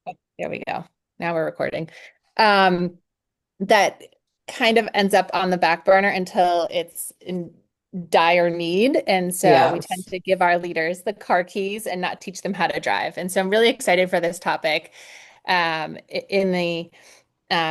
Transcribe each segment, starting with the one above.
There we go. Now we're recording. Um, that kind of ends up on the back burner until it's in dire need. And so we tend Yes. to give our leaders the car keys and not teach them how to drive. And so I'm really excited for this topic in the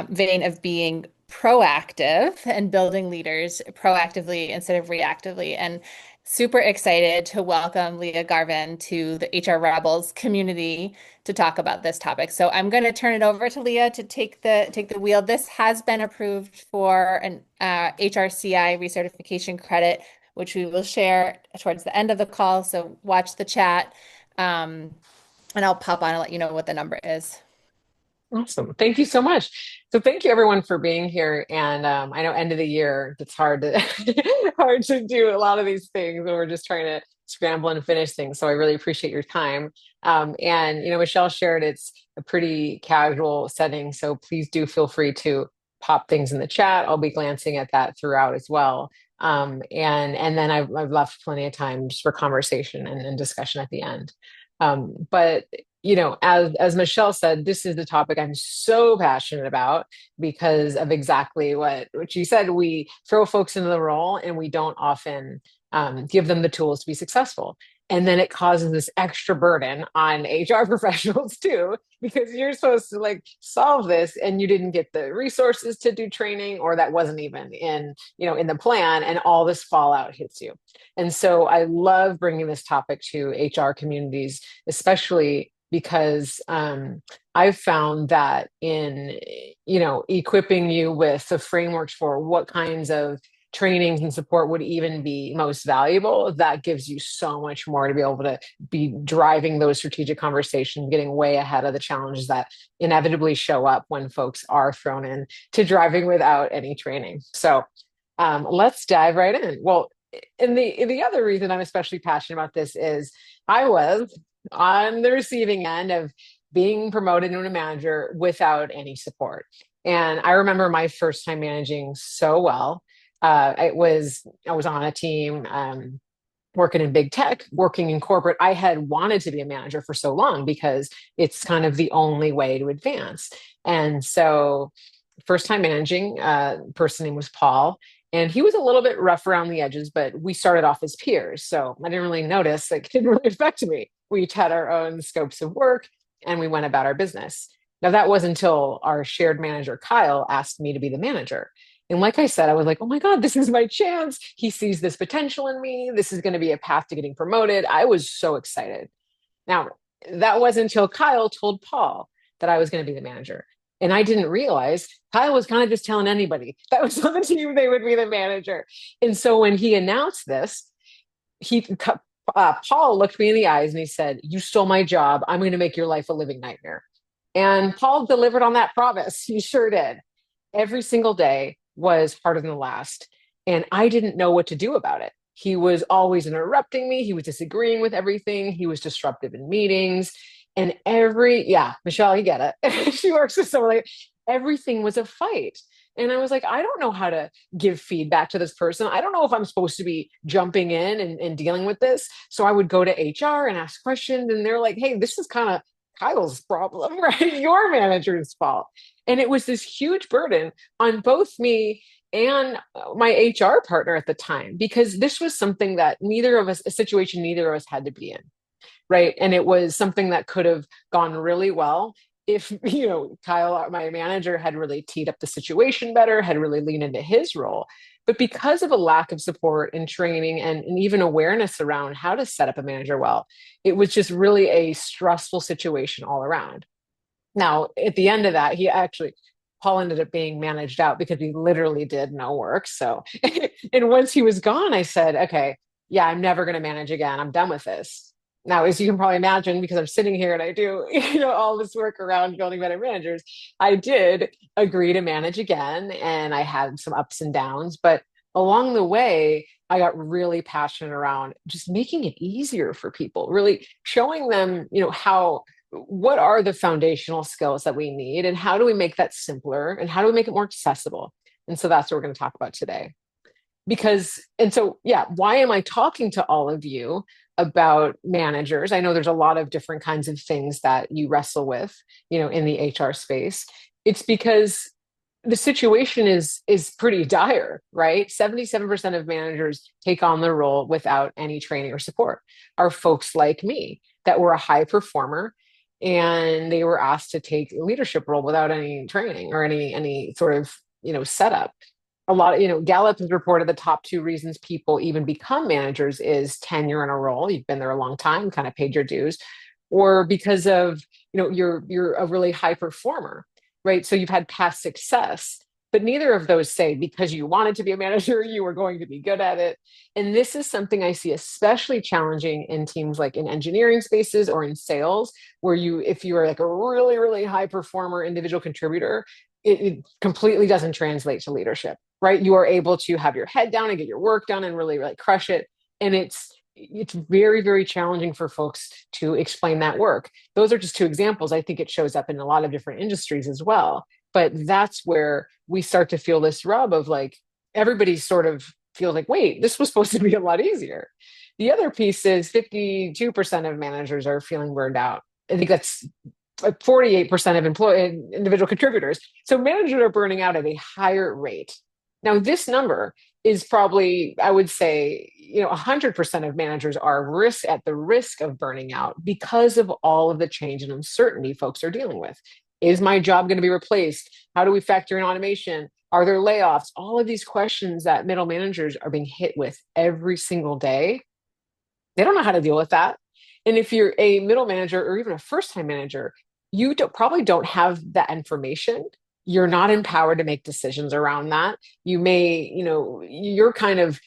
vein of being proactive and building leaders proactively instead of reactively. And super excited to welcome Leah Garvin to the HR Rebels community to talk about this topic. So I'm going to turn it over to Leah to take the wheel. This has been approved for an HRCI recertification credit, which we will share towards the end of the call. So watch the chat, and I'll pop on and let you know what the number is. Awesome. Thank you so much. So thank you everyone for being here. And I know end of the year, it's hard to hard to do a lot of these things when we're just trying to scramble and finish things. So I really appreciate your time. And Michelle shared it's a pretty casual setting. So please do feel free to pop things in the chat. I'll be glancing at that throughout as well. And then I've left plenty of time just for conversation and discussion at the end. But as Michelle said, this is the topic I'm so passionate about because of exactly what she said. We throw folks into the role and we don't often give them the tools to be successful. And then it causes this extra burden on HR professionals too, because you're supposed to like solve this and you didn't get the resources to do training, or that wasn't even in the plan, and all this fallout hits you. And so I love bringing this topic to HR communities, especially because I've found that in equipping you with the frameworks for what kinds of trainings and support would even be most valuable, that gives you so much more to be able to be driving those strategic conversations, getting way ahead of the challenges that inevitably show up when folks are thrown in to driving without any training. So let's dive right in. Well, and the other reason I'm especially passionate about this is I was on the receiving end of being promoted into a manager without any support. And I remember my first time managing so well. I was on a team working in big tech, working in corporate. I had wanted to be a manager for so long because it's kind of the only way to advance. And so, first time managing, person name was Paul, and he was a little bit rough around the edges, but we started off as peers, so I didn't really notice. Like, it didn't really affect me. We each had our own scopes of work, and we went about our business. Now, that was until our shared manager, Kyle, asked me to be the manager. And like I said, I was like, oh my God, this is my chance. He sees this potential in me. This is going to be a path to getting promoted. I was so excited. Now, that wasn't until Kyle told Paul that I was going to be the manager. And I didn't realize Kyle was kind of just telling anybody that was on the team they would be the manager. And so when he announced this, he Paul looked me in the eyes and he said, "You stole my job. I'm going to make your life a living nightmare." And Paul delivered on that promise. He sure did. Every single day was harder than the last. And I didn't know what to do about it. He was always interrupting me. He was disagreeing with everything. He was disruptive in meetings. And yeah, Michelle, you get it. She works with someone like everything was a fight. And I was like, I don't know how to give feedback to this person. I don't know if I'm supposed to be jumping in and dealing with this. So I would go to HR and ask questions. And they're like, hey, this is kind of Kyle's problem, right? Your manager's fault. And it was this huge burden on both me and my HR partner at the time, because this was something that a situation neither of us had to be in, right? And it was something that could have gone really well if, Kyle, my manager, had really teed up the situation better, had really leaned into his role. But because of a lack of support and training and even awareness around how to set up a manager well, it was just really a stressful situation all around. Now, at the end of that, Paul ended up being managed out because he literally did no work. So, and once he was gone, I said, okay, yeah, I'm never going to manage again. I'm done with this. Now, as you can probably imagine, because I'm sitting here and I do, all this work around building better managers, I did agree to manage again, and I had some ups and downs. But along the way, I got really passionate around just making it easier for people, really showing them, what are the foundational skills that we need and how do we make that simpler and how do we make it more accessible. And so that's what we're going to talk about today. Yeah, why am I talking to all of you? about managers. I know there's a lot of different kinds of things that you wrestle with, in the HR space. It's because the situation is pretty dire, right? 77% of managers take on the role without any training or support. Are folks like me that were a high performer and they were asked to take a leadership role without any training or any sort of, setup. A lot of, Gallup has reported the top two reasons people even become managers is tenure in a role. You've been there a long time, kind of paid your dues, or because of, you're a really high performer, right? So you've had past success, but neither of those say because you wanted to be a manager, you were going to be good at it. And this is something I see especially challenging in teams like in engineering spaces or in sales, where if you are like a really, really high performer individual contributor, it completely doesn't translate to leadership, right? You are able to have your head down and get your work done and really, really crush it. And it's very, very challenging for folks to explain that work. Those are just two examples. I think it shows up in a lot of different industries as well. But that's where we start to feel this rub of like, everybody sort of feels like, wait, this was supposed to be a lot easier. The other piece is 52% of managers are feeling burned out. I think that's like 48% of individual contributors. So managers are burning out at a higher rate. Now, this number is probably, I would say, 100% of managers are at the risk of burning out because of all of the change and uncertainty folks are dealing with. Is my job going to be replaced? How do we factor in automation? Are there layoffs? All of these questions that middle managers are being hit with every single day. They don't know how to deal with that. And if you're a middle manager or even a first-time manager, you probably don't have that information. You're not empowered to make decisions around that. You're kind of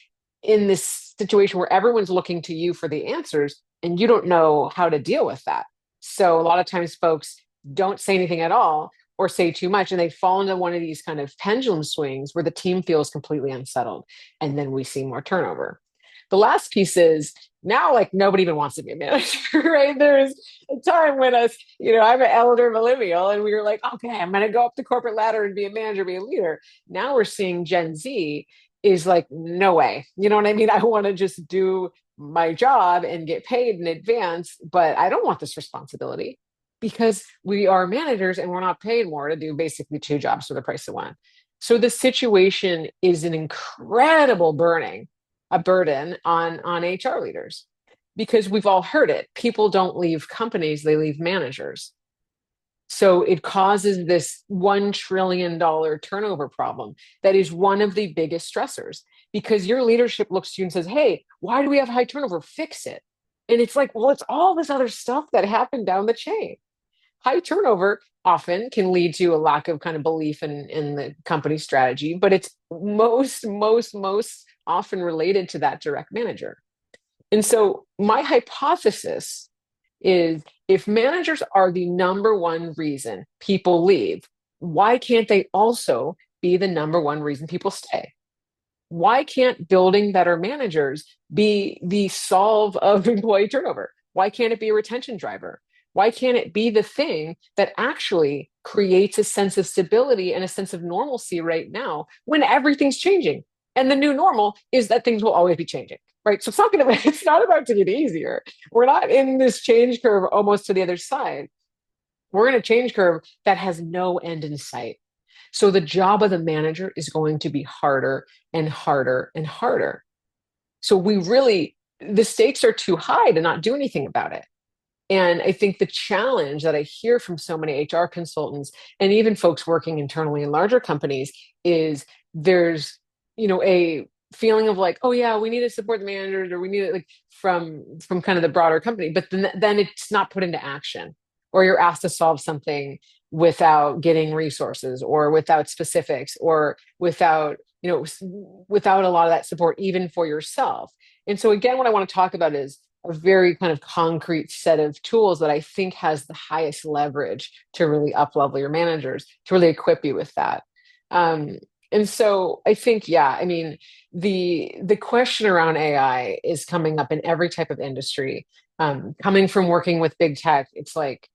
in this situation where everyone's looking to you for the answers and you don't know how to deal with that. So a lot of times folks don't say anything at all or say too much, and they fall into one of these kind of pendulum swings where the team feels completely unsettled. And then we see more turnover. The last piece is now like nobody even wants to be a manager, right? There's a time when I'm an elder millennial and we were like, okay, I'm going to go up the corporate ladder and be a manager, be a leader. Now we're seeing Gen Z is like, no way. You know what I mean? I want to just do my job and get paid in advance, but I don't want this responsibility because we are managers and we're not paid more to do basically two jobs for the price of one. So the situation is an incredible a burden on HR leaders because we've all heard it. People don't leave companies, they leave managers. So it causes this $1 trillion turnover problem that is one of the biggest stressors because your leadership looks to you and says, hey, why do we have high turnover? Fix it. And it's like, well, it's all this other stuff that happened down the chain. High turnover often can lead to a lack of kind of belief in the company strategy, but it's most often related to that direct manager. And so my hypothesis is if managers are the number one reason people leave, why can't they also be the number one reason people stay? Why can't building better managers be the solve of employee turnover? Why can't it be a retention driver? Why can't it be the thing that actually creates a sense of stability and a sense of normalcy right now when everything's changing? And the new normal is that things will always be changing, right? So it's not about to get easier. We're not in this change curve almost to the other side. We're in a change curve that has no end in sight. So the job of the manager is going to be harder and harder and harder. So the stakes are too high to not do anything about it. And I think the challenge that I hear from so many HR consultants and even folks working internally in larger companies is there's, a feeling of like, oh yeah, we need to support the managers or we need it like from kind of the broader company, but then it's not put into action or you're asked to solve something without getting resources or without specifics or without a lot of that support even for yourself. And so again, what I want to talk about is a very kind of concrete set of tools that I think has the highest leverage to really up-level your managers, to really equip you with that. And so I think, yeah, I mean, the question around AI is coming up in every type of industry. Coming from working with big tech, it's like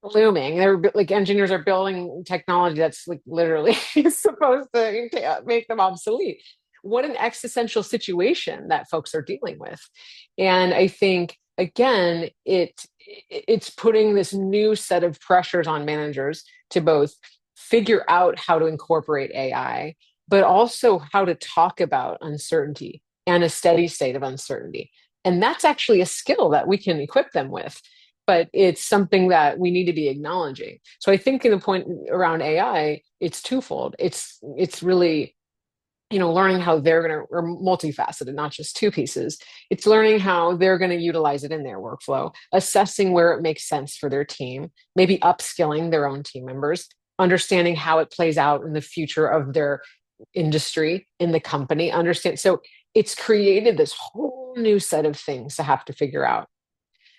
looming. They're like engineers are building technology that's like literally supposed to make them obsolete. what an existential situation that folks are dealing with. And I think again, it's putting this new set of pressures on managers to both figure out how to incorporate AI, but also how to talk about uncertainty and a steady state of uncertainty. And that's actually a skill that we can equip them with, but it's something that we need to be acknowledging. So I think in the point around AI, it's twofold. It's really, learning how they're going to, or multifaceted, not just two pieces. It's learning how they're going to utilize it in their workflow, assessing where it makes sense for their team, maybe upskilling their own team members, understanding how it plays out in the future of their industry, in the company, understand. So it's created this whole new set of things to have to figure out.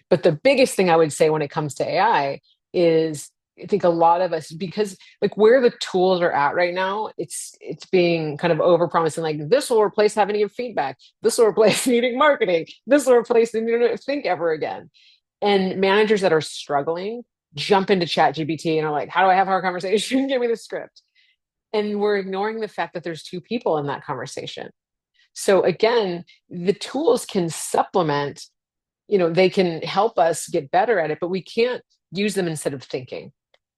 But the biggest thing I would say when it comes to AI is I think a lot of us, because like where the tools are at right now, it's being kind of overpromising, like this will replace having to give feedback. This will replace needing marketing. This will replace the need to think ever again. And managers that are struggling jump into ChatGPT and are like, how do I have our conversation? Give me the script. And we're ignoring the fact that there's two people in that conversation. So again, the tools can supplement, they can help us get better at it, but we can't use them instead of thinking.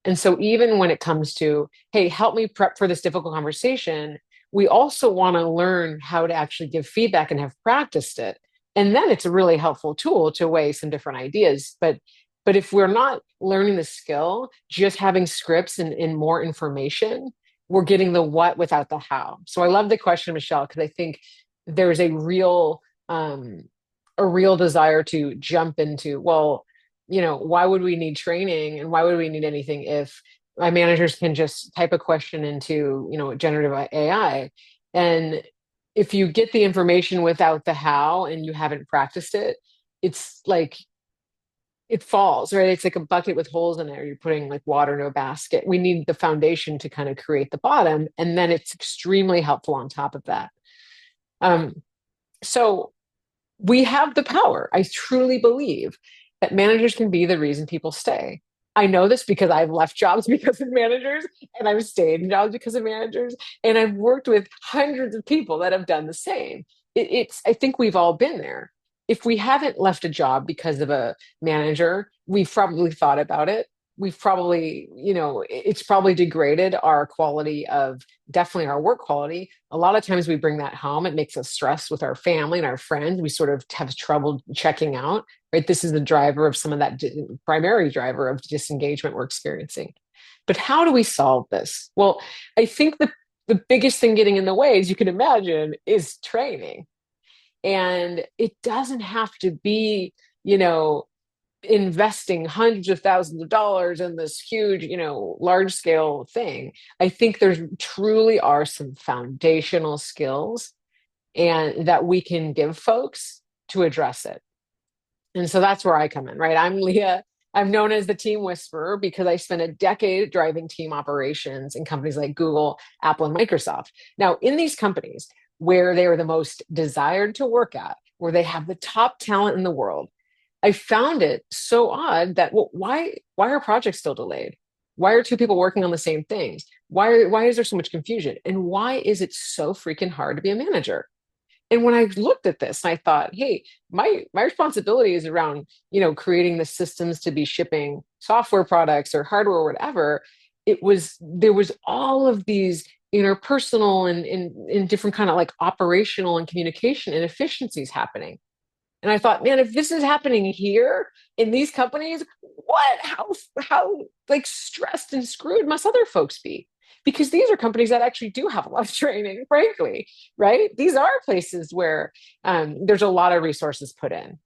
And so even when it comes to, hey, help me prep for this difficult conversation, we also want to learn how to actually give feedback and have practiced it. And then it's a really helpful tool to weigh some different ideas. But if we're not learning the skill, just having scripts and more information, we're getting the what without the how. So I love the question, Michelle, because I think there's a real desire to jump into, well, why would we need training and why would we need anything if my managers can just type a question into, generative AI? And if you get the information without the how and you haven't practiced it, it's like it falls, right? It's like a bucket with holes in it, or you're putting like water in a basket. We need the foundation to kind of create the bottom, and then it's extremely helpful on top of that. So we have the power. I truly believe that managers can be the reason people stay. I know this because I've left jobs because of managers, and I've stayed in jobs because of managers, and I've worked with hundreds of people that have done the same. I think we've all been there. If we haven't left a job because of a manager, we've probably thought about it. We've probably, it's probably degraded our quality of, definitely our work quality. A lot of times we bring that home. It makes us stressed with our family and our friends. We sort of have trouble checking out, right? This is the driver of some of that primary driver of disengagement we're experiencing. But how do we solve this? Well, I think the biggest thing getting in the way, as you can imagine, is training. And it doesn't have to be, investing hundreds of thousands of dollars in this huge, large scale thing. I think there truly are some foundational skills and that we can give folks to address it. And so that's where I come in, right? I'm Leah. I'm known as the team whisperer because I spent a decade driving team operations in companies like Google, Apple, and Microsoft. Now, in these companies where they are the most desired to work at, where they have the top talent in the world, I found it so odd that, well, why are projects still delayed? Why are two people working on the same things? Why is there so much confusion? And why is it so freaking hard to be a manager? And when I looked at this, I thought, hey, my responsibility is around, creating the systems to be shipping software products or hardware or whatever. There was all of these interpersonal and different kind of like operational and communication inefficiencies happening. And I thought, man, if this is happening here in these companies, how like stressed and screwed must other folks be? Because these are companies that actually do have a lot of training, frankly, right? These are places where there's a lot of resources put in.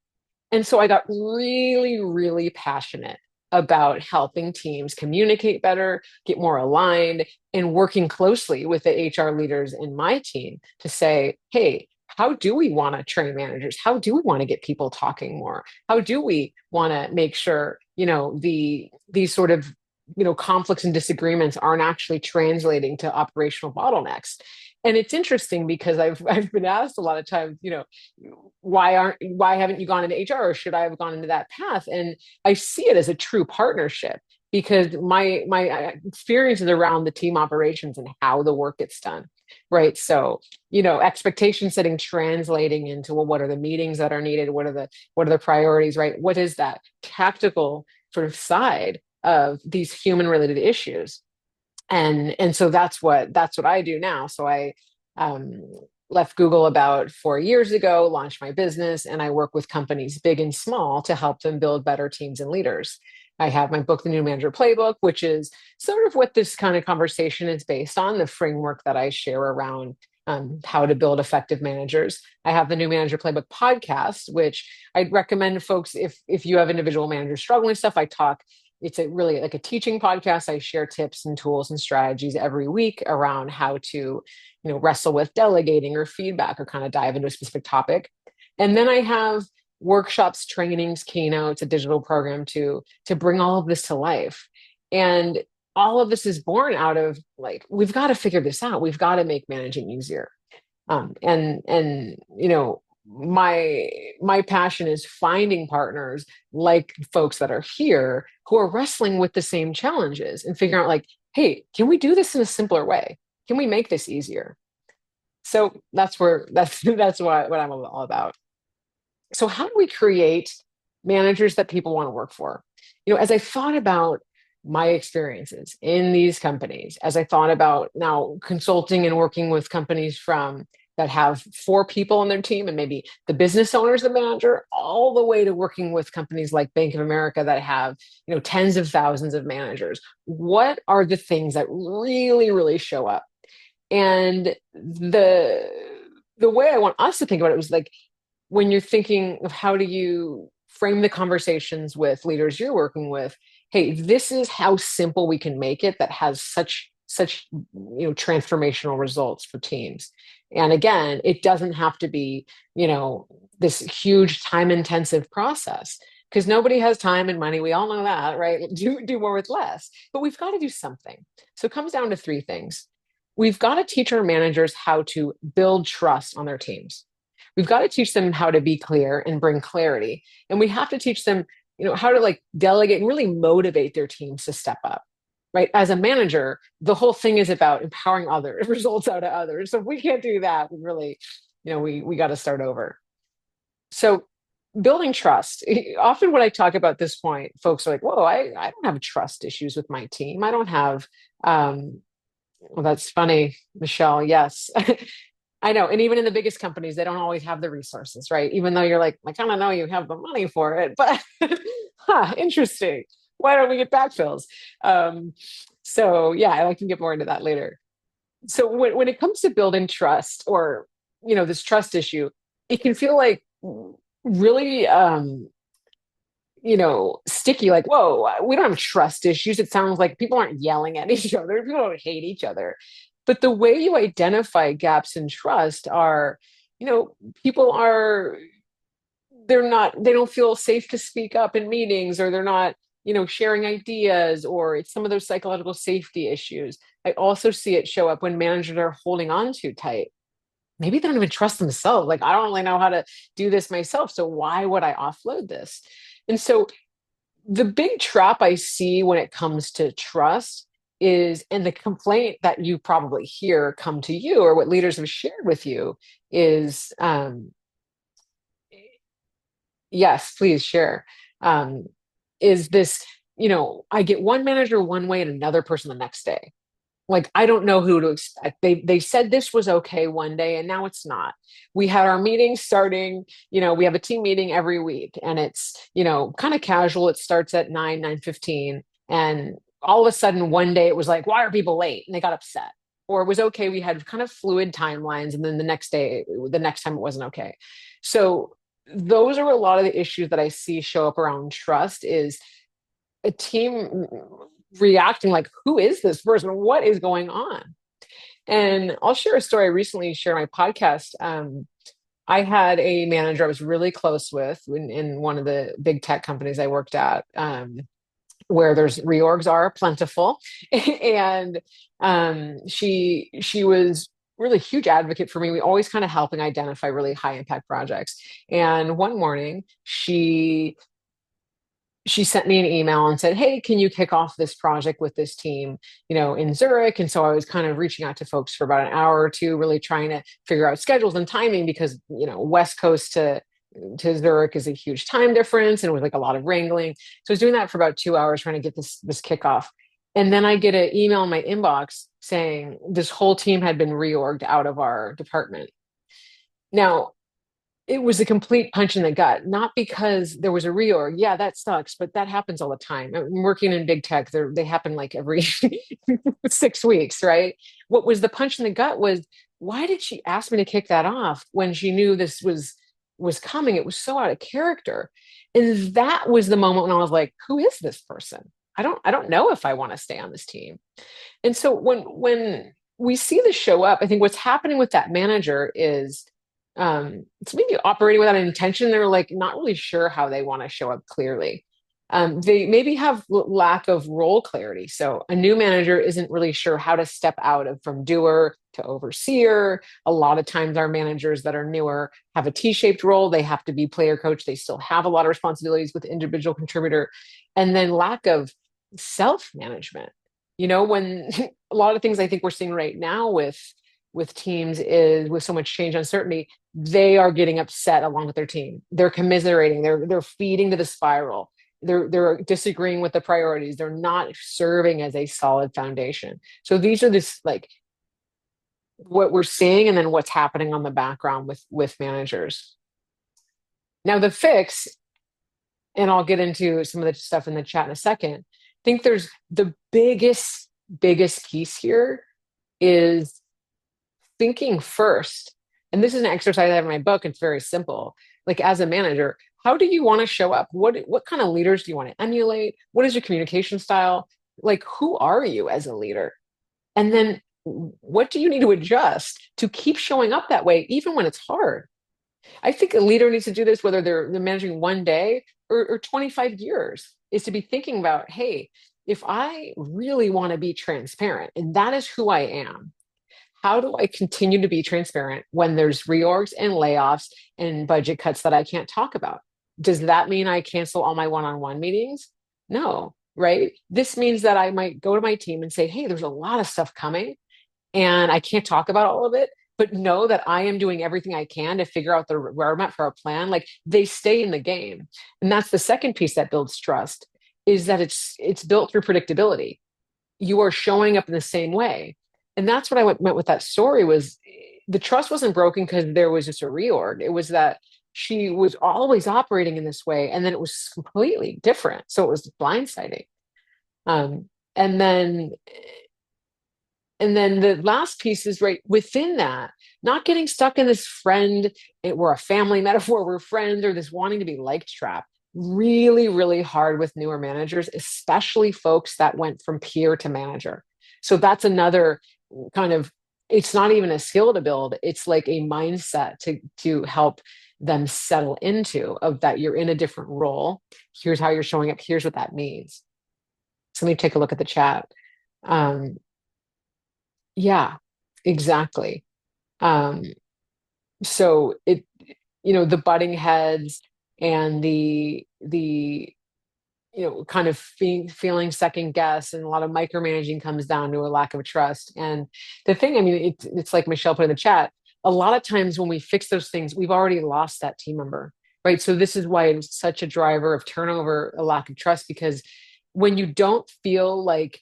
And so I got really, really passionate about helping teams communicate better, get more aligned, and working closely with the HR leaders in my team to say, hey, how do we want to train managers? How do we want to get people talking more? How do we want to make sure, these sort of, conflicts and disagreements aren't actually translating to operational bottlenecks? And it's interesting because I've been asked a lot of times, why haven't you gone into HR, or should I have gone into that path? And I see it as a true partnership because my experiences around the team operations and how the work gets done, right? So, expectation setting translating into, well, what are the meetings that are needed? What are the priorities, right? What is that tactical sort of side of these human related issues? And so that's what I do now. So I um, left Google about 4 years ago, launched my business, and I work with companies big and small to help them build better teams and leaders. I have my book, The New Manager Playbook, which is sort of what this kind of conversation is based on, the framework that I share around how to build effective managers. I have the New Manager Playbook podcast, which I'd recommend folks if you have individual managers struggling with stuff. It's a really like a teaching podcast. I share tips and tools and strategies every week around how to, wrestle with delegating or feedback, or kind of dive into a specific topic. And then I have workshops, trainings, keynotes, a digital program to bring all of this to life. And all of this is born out of, like, we've got to figure this out. We've got to make managing easier. And my passion is finding partners like folks that are here who are wrestling with the same challenges and figuring out, like, hey, can we do this in a simpler way? Can we make this easier? So that's what I'm all about. So how do we create managers that people want to work for? As I thought about my experiences in these companies, as I thought about now consulting and working with companies from that have 4 people on their team, and maybe the business owner is the manager, all the way to working with companies like Bank of America that have, tens of thousands of managers. What are the things that really, really show up? And the way I want us to think about it was like, when you're thinking of how do you frame the conversations with leaders you're working with, hey, this is how simple we can make it that has such transformational results for teams. And again, it doesn't have to be, this huge time intensive process, because nobody has time and money. We all know that, right? Do more with less, but we've got to do something. So it comes down to 3 things. We've got to teach our managers how to build trust on their teams. We've got to teach them how to be clear and bring clarity. And we have to teach them, how to, like, delegate and really motivate their teams to step up. Right. As a manager, the whole thing is about empowering others, results out of others. So if we can't do that, we really, we got to start over. So building trust. Often when I talk about this point, folks are like, whoa, I don't have trust issues with my team. I don't have, well, that's funny, Michelle. Yes. I know. And even in the biggest companies, they don't always have the resources, right? Even though you're like, I kind of know you have the money for it, but interesting. Why don't we get backfills? So yeah, I can get more into that later. So when it comes to building trust, or, this trust issue, it can feel like really, sticky, like, whoa, we don't have trust issues. It sounds like people aren't yelling at each other. People don't hate each other. But the way you identify gaps in trust are, people are, they don't feel safe to speak up in meetings, or they're not, sharing ideas, or it's some of those psychological safety issues. I also see it show up when managers are holding on too tight. Maybe they don't even trust themselves. Like, I don't really know how to do this myself, so why would I offload this? And so the big trap I see when it comes to trust is, and the complaint that you probably hear come to you, or what leaders have shared with you, is, yes, please share, is this, I get one manager one way and another person the next day. Like, I don't know who to expect. They said this was okay one day and now it's not. We had our meeting starting, we have a team meeting every week, and it's, kind of casual. It starts at 9:15, and all of a sudden one day it was like, why are people late? And they got upset. Or it was okay. We had kind of fluid timelines, and then the next time it wasn't okay. So those are a lot of the issues that I see show up around trust, is a team reacting like, who is this person? What is going on? And I'll share a story. I recently shared my podcast. I had a manager I was really close with in one of the big tech companies I worked at, where there's reorgs are plentiful. And she was really huge advocate for me. We always kind of helping identify really high impact projects. And one morning she sent me an email and said, "Hey, can you kick off this project with this team, in Zurich?" And so I was kind of reaching out to folks for about an hour or two, really trying to figure out schedules and timing because, West Coast to Zurich is a huge time difference and it was like a lot of wrangling. So I was doing that for about 2 hours trying to get this kickoff. And then I get an email in my inbox saying this whole team had been reorged out of our department. Now, it was a complete punch in the gut, not because there was a reorg. Yeah, that sucks, but that happens all the time. I'm working in big tech, they happen like every 6 weeks, right? What was the punch in the gut was, why did she ask me to kick that off when she knew this was coming? It was so out of character. And that was the moment when I was like, who is this person? I don't know if I want to stay on this team. And so when we see this show up, I think what's happening with that manager is it's maybe operating without an intention. They're like not really sure how they want to show up clearly. They maybe have lack of role clarity. So a new manager isn't really sure how to step out of from doer to overseer. A lot of times our managers that are newer have a T-shaped role. They have to be player coach. They still have a lot of responsibilities with individual contributor. And then lack of self-management. When a lot of things I think we're seeing right now with teams is with so much change uncertainty, they are getting upset along with their team. They're commiserating, they're feeding to the spiral. They're disagreeing with the priorities. They're not serving as a solid foundation. So these are this like what we're seeing and then what's happening on the background with managers. Now the fix, and I'll get into some of the stuff in the chat in a second. I think there's the biggest piece here is thinking first. And this is an exercise I have in my book. It's very simple. Like as a manager, how do you want to show up? What kind of leaders do you want to emulate? What is your communication style? Like, who are you as a leader? And then what do you need to adjust to keep showing up that way, even when it's hard? I think a leader needs to do this, whether they're managing one day or 25 years, is to be thinking about, hey, if I really want to be transparent, and that is who I am, how do I continue to be transparent when there's reorgs and layoffs and budget cuts that I can't talk about? Does that mean I cancel all my one-on-one meetings? No, right? This means that I might go to my team and say, hey, there's a lot of stuff coming and I can't talk about all of it, but know that I am doing everything I can to figure out the roadmap for our plan. Like they stay in the game. And that's the second piece that builds trust, is that it's built through predictability. You are showing up in the same way. And that's what I meant with that story was the trust wasn't broken because there was just a reorg. It was that she was always operating in this way, and then it was completely different. So it was blindsiding. Um, and then and then the last piece is right within that, not getting stuck in this friend, we're a family metaphor, we're friends, or this wanting to be liked trap. Really, really hard with newer managers, especially folks that went from peer to manager. So that's another kind of, it's not even a skill to build, it's like a mindset to help them settle into, of that you're in a different role. Here's how you're showing up. Here's what that means. So let me take a look at the chat. Um, yeah, exactly. Um, so the butting heads and the kind of feeling second guess, and a lot of micromanaging comes down to a lack of trust. And the thing, I mean, it's like Michelle put in the chat, a lot of times when we fix those things, we've already lost that team member, right? So this is why it's such a driver of turnover, a lack of trust, because when you don't feel like,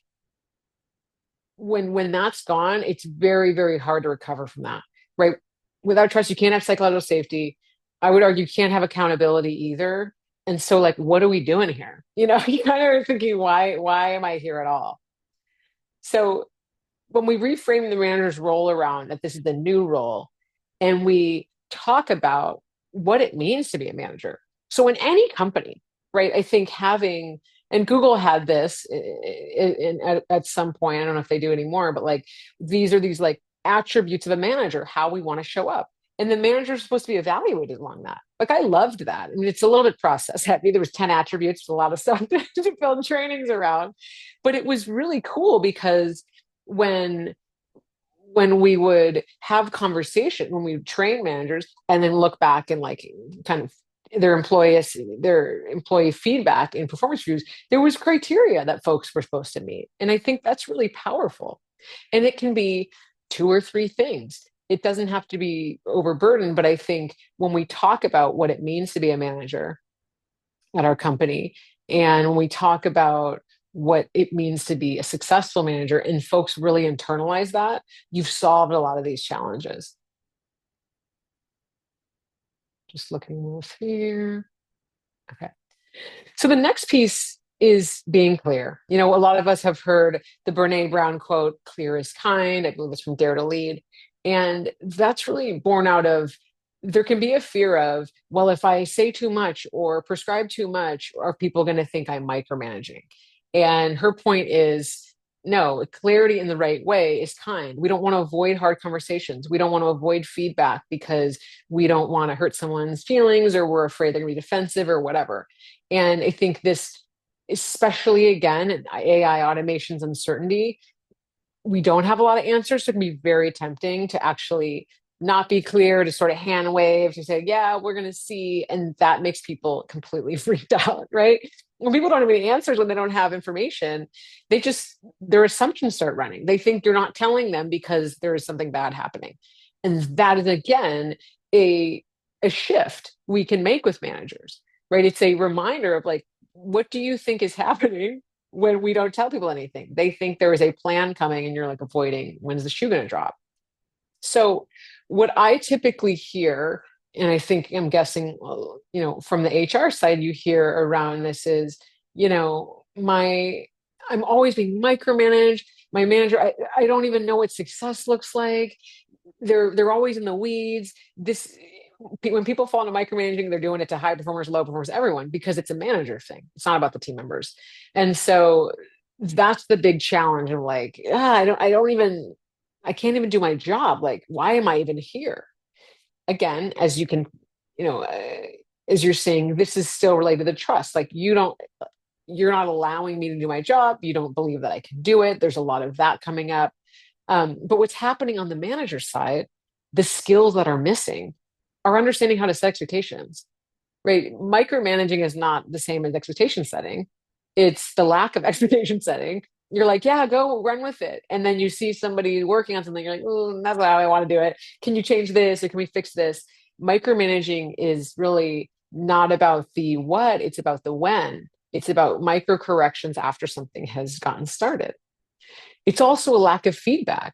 when that's gone, it's very, very hard to recover from that, right? Without trust, you can't have psychological safety. I would argue you can't have accountability either. And so like, what are we doing here? You kind of are thinking, why am I here at all? So when we reframe the manager's role around that this is the new role, and we talk about what it means to be a manager. So in any company, right, I think having, and Google had this at some point, I don't know if they do anymore, but like these are these like attributes of a manager, how we want to show up. And the manager is supposed to be evaluated along that. Like I loved that. I mean, it's a little bit process heavy. There was 10 attributes, a lot of stuff to build trainings around. But it was really cool because when when we would have conversation, when we would train managers and then look back and like kind of their employee feedback and performance reviews, there was criteria that folks were supposed to meet. And I think that's really powerful. And it can be two or three things. It doesn't have to be overburdened, but I think when we talk about what it means to be a manager at our company, and when we talk about what it means to be a successful manager, and folks really internalize that, you've solved a lot of these challenges. Just looking here. Okay. So the next piece is being clear. You know, a lot of us have heard the Brene Brown quote, clear is kind. I believe it's from Dare to Lead. And that's really born out of there can be a fear of, well, if I say too much or prescribe too much, are people going to think I'm micromanaging? And her point is, no, clarity in the right way is kind. We don't want to avoid hard conversations. We don't want to avoid feedback because we don't want to hurt someone's feelings or we're afraid they're going to be defensive or whatever. And I think this, especially again, in AI automation's uncertainty, we don't have a lot of answers. So it can be very tempting to actually not be clear, to sort of hand wave, to say, yeah, we're going to see. And that makes people completely freaked out, right? When people don't have any answers, when they don't have information, their assumptions start running. They think you're not telling them because there is something bad happening. And that is, again, a, a shift we can make with managers, right? It's a reminder of like, what do you think is happening when we don't tell people anything? They think there is a plan coming and you're like avoiding, when's the shoe going to drop? So what I typically hear, and I think I'm guessing, from the HR side, you hear around this is, I'm always being micromanaged. My manager, I don't even know what success looks like. They're always in the weeds. When people fall into micromanaging, they're doing it to high performers, low performers, everyone, because it's a manager thing. It's not about the team members. And so that's the big challenge of like, I can't even do my job. Like, why am I even here? Again, as you can, as you're saying, this is still related to trust. Like you're not allowing me to do my job. You don't believe that I can do it. There's a lot of that coming up. But what's happening on the manager side, the skills that are missing are understanding how to set expectations, right? Micromanaging is not the same as expectation setting. It's the lack of expectation setting. You're like, yeah, go run with it. And then you see somebody working on something, you're like, oh, that's not how I want to do it. Can you change this or can we fix this? Micromanaging is really not about the what, it's about the when. It's about micro corrections after something has gotten started. It's also a lack of feedback.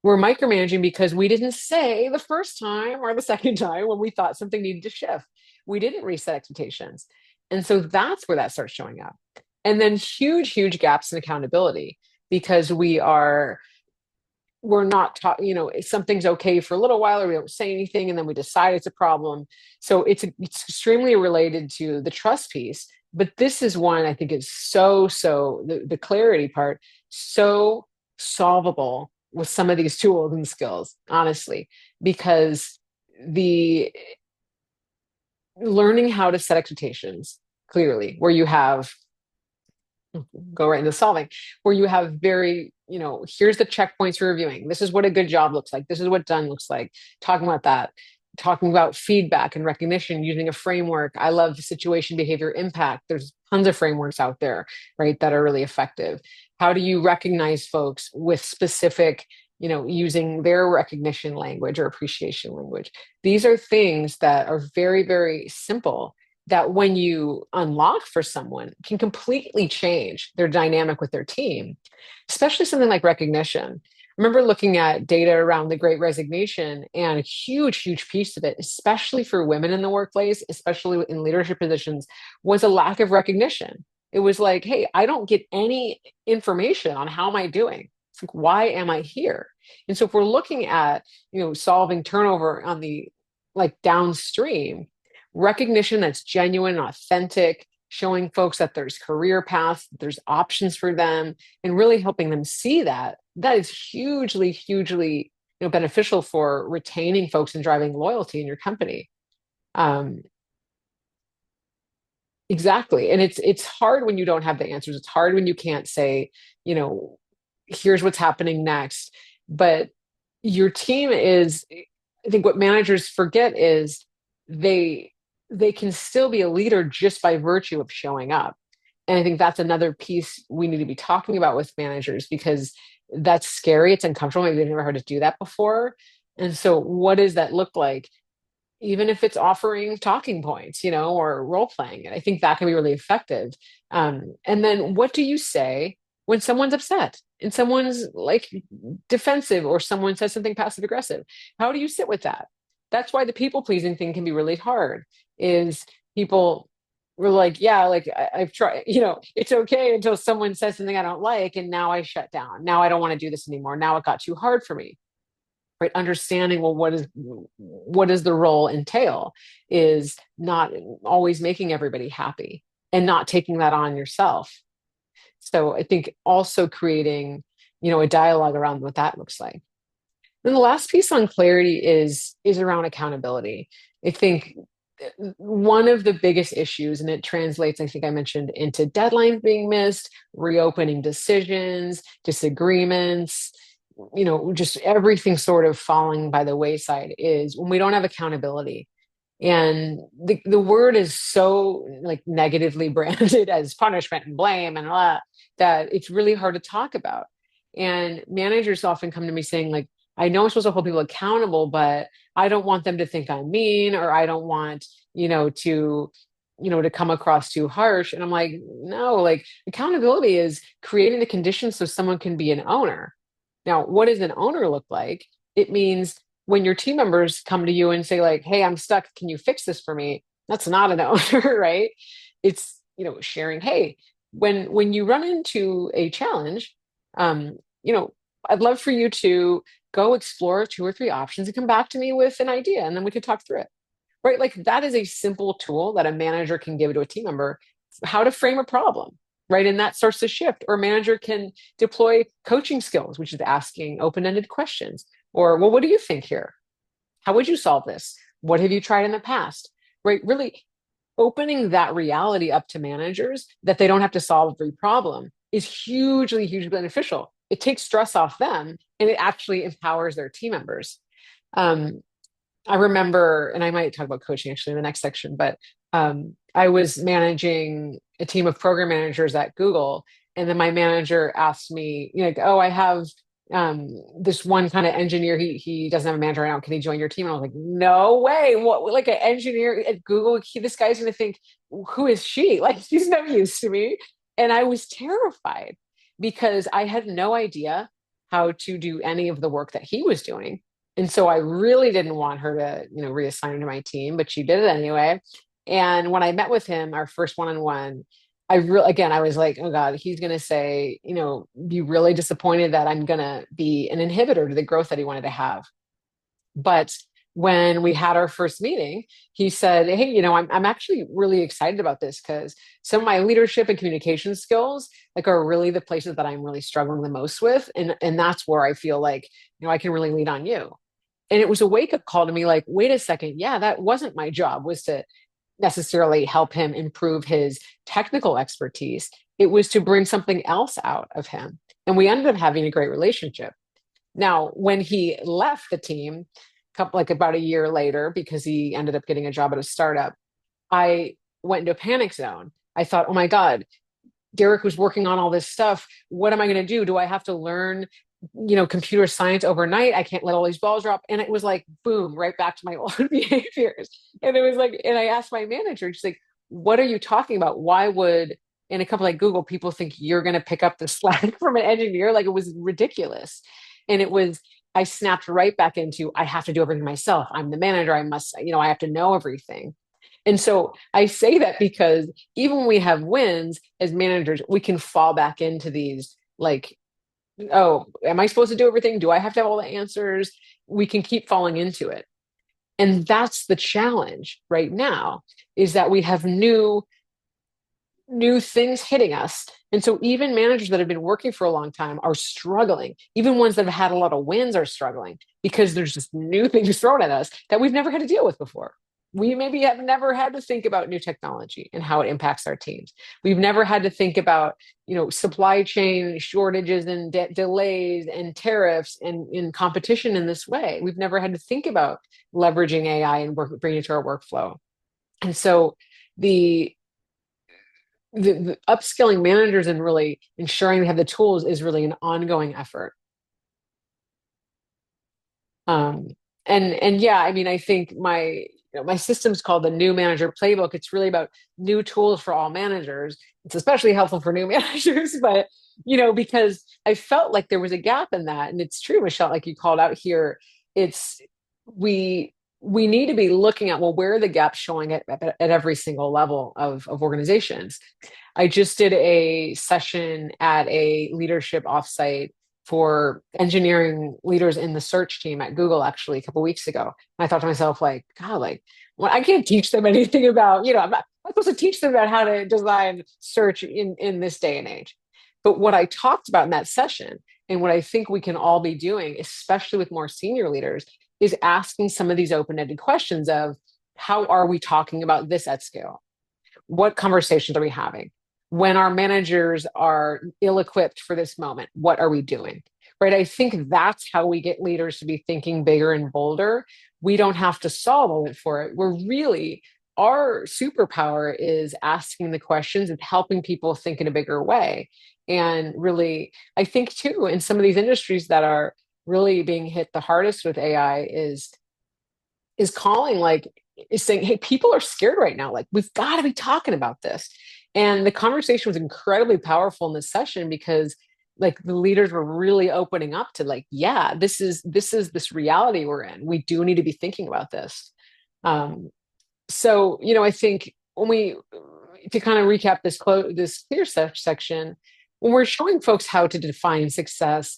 We're micromanaging because we didn't say the first time or the second time when we thought something needed to shift. We didn't reset expectations. And so that's where that starts showing up. And then huge, huge gaps in accountability because we're not taught, something's okay for a little while or we don't say anything and then we decide it's a problem. So it's extremely related to the trust piece. But this is one I think is so the clarity part, so solvable with some of these tools and skills, honestly, because the learning how to set expectations clearly, where you have go right into solving, where you have very, here's the checkpoints for reviewing. This is what a good job looks like. This is what done looks like. Talking about that, talking about feedback and recognition, using a framework. I love situation, behavior, impact. There's tons of frameworks out there, right, that are really effective. How do you recognize folks with specific, using their recognition language or appreciation language? These are things that are very, very simple that when you unlock for someone can completely change their dynamic with their team, especially something like recognition. I remember looking at data around the Great Resignation, and a huge, huge piece of it, especially for women in the workplace, especially in leadership positions, was a lack of recognition. It was like, hey, I don't get any information on how am I doing. It's like, why am I here? And so if we're looking at, solving turnover on the like downstream, recognition that's genuine and authentic, showing folks that there's career paths, there's options for them, and really helping them see that is hugely, hugely, beneficial for retaining folks and driving loyalty in your company. Exactly. And it's hard when you don't have the answers. It's hard when you can't say, here's what's happening next. But your team is, I think what managers forget is they they can still be a leader just by virtue of showing up. And I think that's another piece we need to be talking about with managers, because that's scary. It's uncomfortable. Maybe they've never heard us do that before. And so what does that look like? Even if it's offering talking points, or role playing it, I think that can be really effective. And then what do you say when someone's upset and someone's like defensive, or someone says something passive aggressive? How do you sit with that? That's why the people pleasing thing can be really hard, is people were like, yeah, like I've tried, it's okay until someone says something I don't like. And now I shut down. Now I don't want to do this anymore. Now it got too hard for me. Right, understanding, well, what does the role entail, is not always making everybody happy and not taking that on yourself. So I think also creating a dialogue around what that looks like. Then the last piece on clarity is around accountability. I think one of the biggest issues, and it translates, I think I mentioned, into deadlines being missed, reopening decisions, disagreements, just everything sort of falling by the wayside, is when we don't have accountability. And the word is so like negatively branded as punishment and blame and all that it's really hard to talk about. And managers often come to me saying, like, I know I'm supposed to hold people accountable, but I don't want them to think I'm mean, or I don't want, to come across too harsh. And I'm like, no, like accountability is creating the conditions so someone can be an owner. Now, what does an owner look like? It means when your team members come to you and say, like, hey, I'm stuck, can you fix this for me? That's not an owner, right? It's, sharing, hey, when you run into a challenge, um, you know, I'd love for you to go explore two or three options and come back to me with an idea, and then we could talk through it. Right? Like that is a simple tool that a manager can give to a team member, how to frame a problem. Right. And that starts to shift. Or a manager can deploy coaching skills, which is asking open-ended questions. Or, well, what do you think here? How would you solve this? What have you tried in the past? Right? Really opening that reality up to managers, that they don't have to solve every problem, is hugely, hugely beneficial. It takes stress off them, and it actually empowers their team members. Um, I remember, and I might talk about coaching actually in the next section, but I was managing a team of program managers at Google. And then my manager asked me, like, oh, I have this one kind of engineer. He doesn't have a manager right now. Can he join your team? And I was like, no way. What, like an engineer at Google? This guy's going to think, who is she? Like, she's no use to me. And I was terrified because I had no idea how to do any of the work that he was doing. And so I really didn't want her to, reassign to my team, but she did it anyway. And when I met with him, our first one-on-one, I was like, oh God, he's going to say, be really disappointed that I'm going to be an inhibitor to the growth that he wanted to have. But when we had our first meeting, he said, hey, I'm actually really excited about this, because some of my leadership and communication skills like are really the places that I'm really struggling the most with. And that's where I feel like, I can really lean on you. And it was a wake up call to me, like, wait a second. Yeah, that wasn't my job, was to necessarily help him improve his technical expertise. It was to bring something else out of him. And we ended up having a great relationship. Now, when he left the team, like about a year later, because he ended up getting a job at a startup, I went into a panic zone. I thought, oh my God, Derek was working on all this stuff. What am I going to do? Do I have to learn, computer science overnight? I can't let all these balls drop. And it was like, boom, right back to my old behaviors. And it was like, and I asked my manager, she's like, what are you talking about? Why would, in a company like Google, people think you're going to pick up the slack from an engineer? Like, it was ridiculous. And I snapped right back into, I have to do everything myself. I'm the manager. I must, I have to know everything. And so I say that because even when we have wins as managers, we can fall back into these, like, oh, am I supposed to do everything? Do I have to have all the answers? We can keep falling into it. And that's the challenge right now, is that we have new things hitting us. And so even managers that have been working for a long time are struggling. Even ones that have had a lot of wins are struggling, because there's just new things thrown at us that we've never had to deal with before. We maybe have never had to think about new technology and how it impacts our teams. We've never had to think about, supply chain shortages and delays and tariffs and competition in this way. We've never had to think about leveraging AI and bringing it to our workflow. And so the the upskilling managers and really ensuring they have the tools is really an ongoing effort. Um, and yeah, I mean, I think my system's called the New Manager Playbook. It's really about new tools for all managers. It's especially helpful for new managers, but because I felt like there was a gap in that, and it's true, Michelle, like you called out here. It's we we need to be looking at, well, where are the gaps showing at every single level of organizations. I just did a session at a leadership offsite for engineering leaders in the search team at Google actually a couple weeks ago. And I thought to myself, like, God, like, well, I can't teach them anything about, I'm not supposed to teach them about how to design search in this day and age. But what I talked about in that session, and what I think we can all be doing, especially with more senior leaders, is asking some of these open-ended questions of, how are we talking about this at scale? What conversations are we having? When our managers are ill-equipped for this moment, what are we doing? Right? I think that's how we get leaders to be thinking bigger and bolder. We don't have to solve it for it. We're really, our superpower is asking the questions and helping people think in a bigger way. And really, I think too, in some of these industries that are really being hit the hardest with AI is calling, like, is saying, hey, people are scared right now. Like, we've got to be talking about this. And the conversation was incredibly powerful in this session because, like, the leaders were really opening up to, like, yeah, this is this reality we're in. We do need to be thinking about this. So, I think when we, to kind of recap this clear section, when we're showing folks how to define success,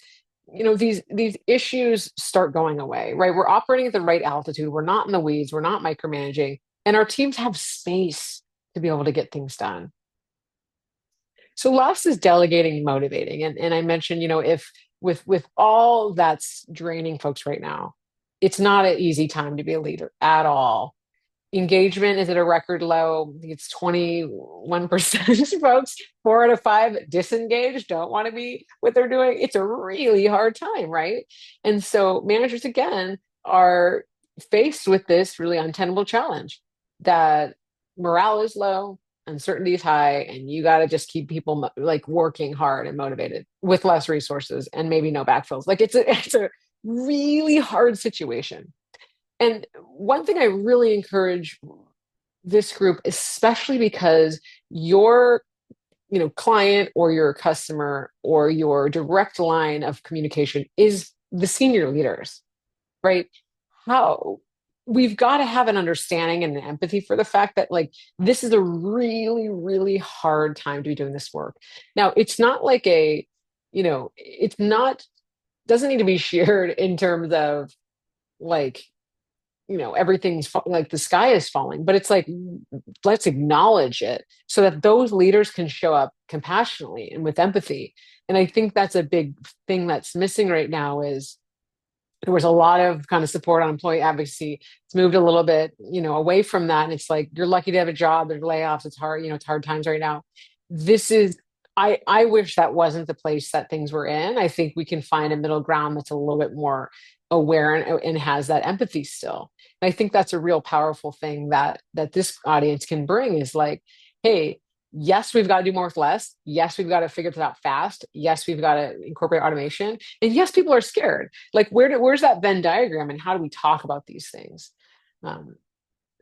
these issues start going away, right? We're operating at the right altitude. We're not in the weeds. We're not micromanaging, and our teams have space to be able to get things done. So last is delegating and motivating. And I mentioned, if with all that's draining folks right now, it's not an easy time to be a leader at all. Engagement is at a record low. I think it's 21% folks, 4 out of 5 disengaged, don't want to be what they're doing. It's a really hard time, right? And so managers, again, are faced with this really untenable challenge that morale is low, uncertainty is high, and you got to just keep people like working hard and motivated with less resources and maybe no backfills. Like, it's a really hard situation. And one thing I really encourage this group, especially because your, client or your customer or your direct line of communication is the senior leaders, right? How we've got to have an understanding and an empathy for the fact that, like, this is a really, really hard time to be doing this work. Now, it's not like it's not, doesn't need to be shared in terms of, like, everything's like the sky is falling, but it's like, let's acknowledge it so that those leaders can show up compassionately and with empathy. And I think that's a big thing that's missing right now. Is there was a lot of kind of support on employee advocacy. It's moved a little bit, away from that. And it's like, you're lucky to have a job. There's layoffs. It's hard, it's hard times right now. This is, I wish that wasn't the place that things were in. I think we can find a middle ground that's a little bit more aware and has that empathy still. And I think that's a real powerful thing that this audience can bring, is like, hey, yes, we've got to do more with less. Yes, we've got to figure this out fast. Yes, we've got to incorporate automation. And yes, people are scared. Like, where's that Venn diagram, and how do we talk about these things?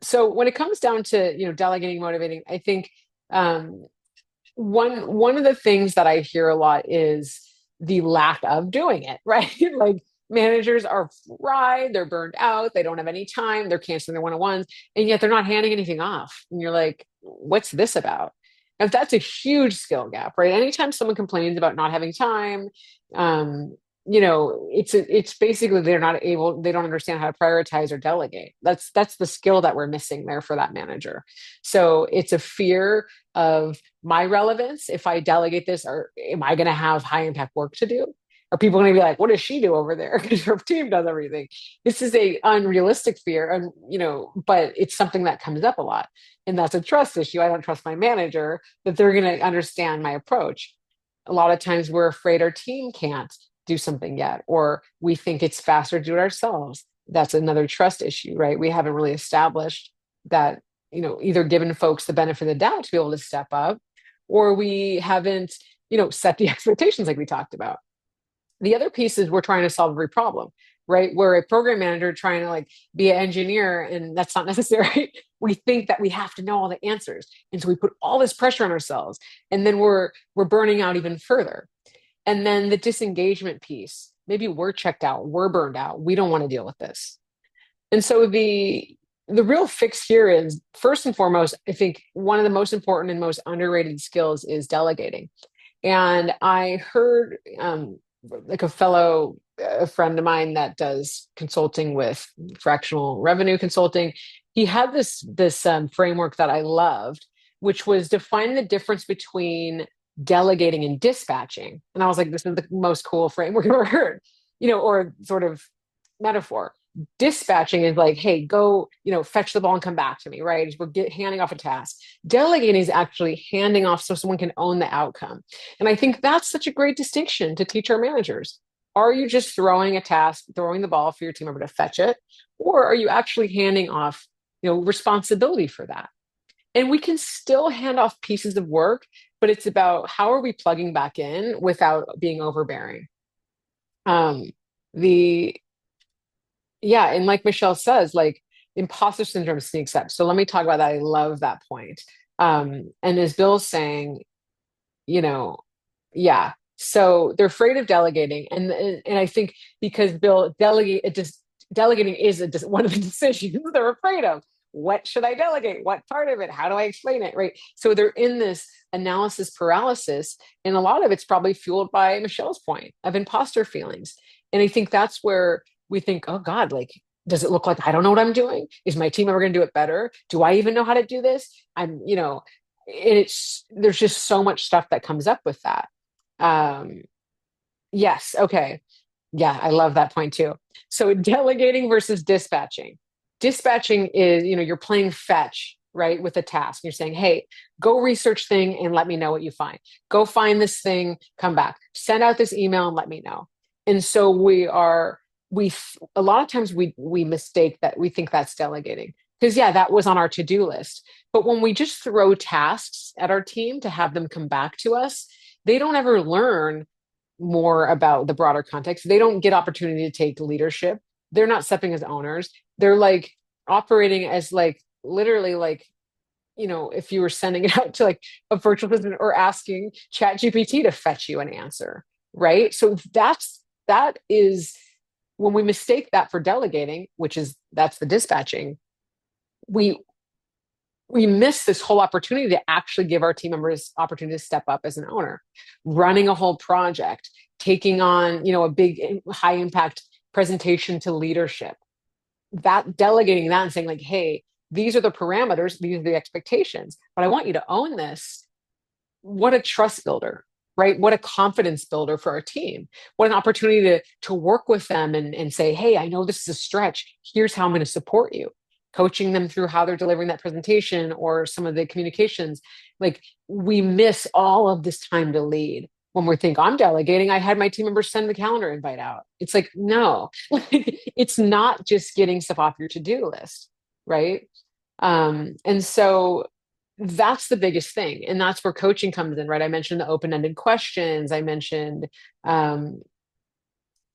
So when it comes down to, delegating, motivating, I think one of the things that I hear a lot is the lack of doing it, right? Like, managers are fried, they're burned out, they don't have any time, they're canceling their one-on-ones, and yet they're not handing anything off. And you're like, what's this about? And that's a huge skill gap, right? Anytime someone complains about not having time, it's basically they don't understand how to prioritize or delegate. That's the skill that we're missing there for that manager. So it's a fear of my relevance. If I delegate this, or am I going to have high impact work to do? Are people going to be like, what does she do over there? Because her team does everything. This is a unrealistic fear, and but it's something that comes up a lot, and that's a trust issue. I don't trust my manager that they're going to understand my approach. A lot of times we're afraid our team can't do something yet, or we think it's faster to do it ourselves. That's another trust issue, right? We haven't really established that, either given folks the benefit of the doubt to be able to step up, or we haven't, set the expectations like we talked about. The other piece is we're trying to solve every problem, right? We're a program manager trying to like be an engineer, and that's not necessary. We think that we have to know all the answers. And so we put all this pressure on ourselves, and then we're burning out even further. And then the disengagement piece, maybe we're checked out, we're burned out, we don't want to deal with this. And so the real fix here is, first and foremost, I think one of the most important and most underrated skills is delegating. And I heard like a friend of mine that does consulting with fractional revenue consulting. He had this framework that I loved, which was define the difference between delegating and dispatching. And I was like, this is the most cool framework I've ever heard, or sort of metaphor. Dispatching is like, hey, go, fetch the ball and come back to me, right? We're handing off a task. Delegating is actually handing off so someone can own the outcome. And I think that's such a great distinction to teach our managers. Are you just throwing a task, throwing the ball for your team member to fetch it? Or are you actually handing off, responsibility for that? And we can still hand off pieces of work, but it's about how are we plugging back in without being overbearing. Um, the Yeah, and like Michelle says, like imposter syndrome sneaks up. So let me talk about that. I love that point. And as Bill's saying, you know, yeah. So they're afraid of delegating, and I think because Bill delegating is one of the decisions they're afraid of. What should I delegate? What part of it? How do I explain it? Right. So they're in this analysis paralysis, and a lot of it's probably fueled by Michelle's point of imposter feelings. And I think that's where we think, oh God, like, does it look like I don't know what I'm doing? Is my team ever going to do it better? Do I even know how to do this? And there's just so much stuff that comes up with that. Um, yes, okay. Yeah, I love that point too. So delegating versus dispatching. Dispatching is, you're playing fetch, right, with a task. You're saying, hey, go research thing and let me know what you find. Go find this thing, come back. Send out this email and let me know. And so we a lot of times we mistake that, we think that's delegating. Because yeah, that was on our to-do list. But when we just throw tasks at our team to have them come back to us, they don't ever learn more about the broader context. They don't get opportunity to take leadership. They're not stepping as owners. They're like operating as like literally like, if you were sending it out to like a virtual assistant or asking ChatGPT to fetch you an answer, right? So that is when we mistake that for delegating, that's the dispatching, we miss this whole opportunity to actually give our team members opportunity to step up as an owner, running a whole project, taking on, a big high impact presentation to leadership, that delegating that and saying like, hey, these are the parameters, these are the expectations, but I want you to own this. What a trust builder, right? What a confidence builder for our team. What an opportunity to work with them and say, hey, I know this is a stretch. Here's how I'm going to support you. Coaching them through how they're delivering that presentation or some of the communications. Like, we miss all of this time to lead when we think I'm delegating. I had my team members send the calendar invite out. It's like, no, it's not just getting stuff off your to-do list, right? And so that's the biggest thing. And that's where coaching comes in, right? I mentioned the open-ended questions. I mentioned, Bill,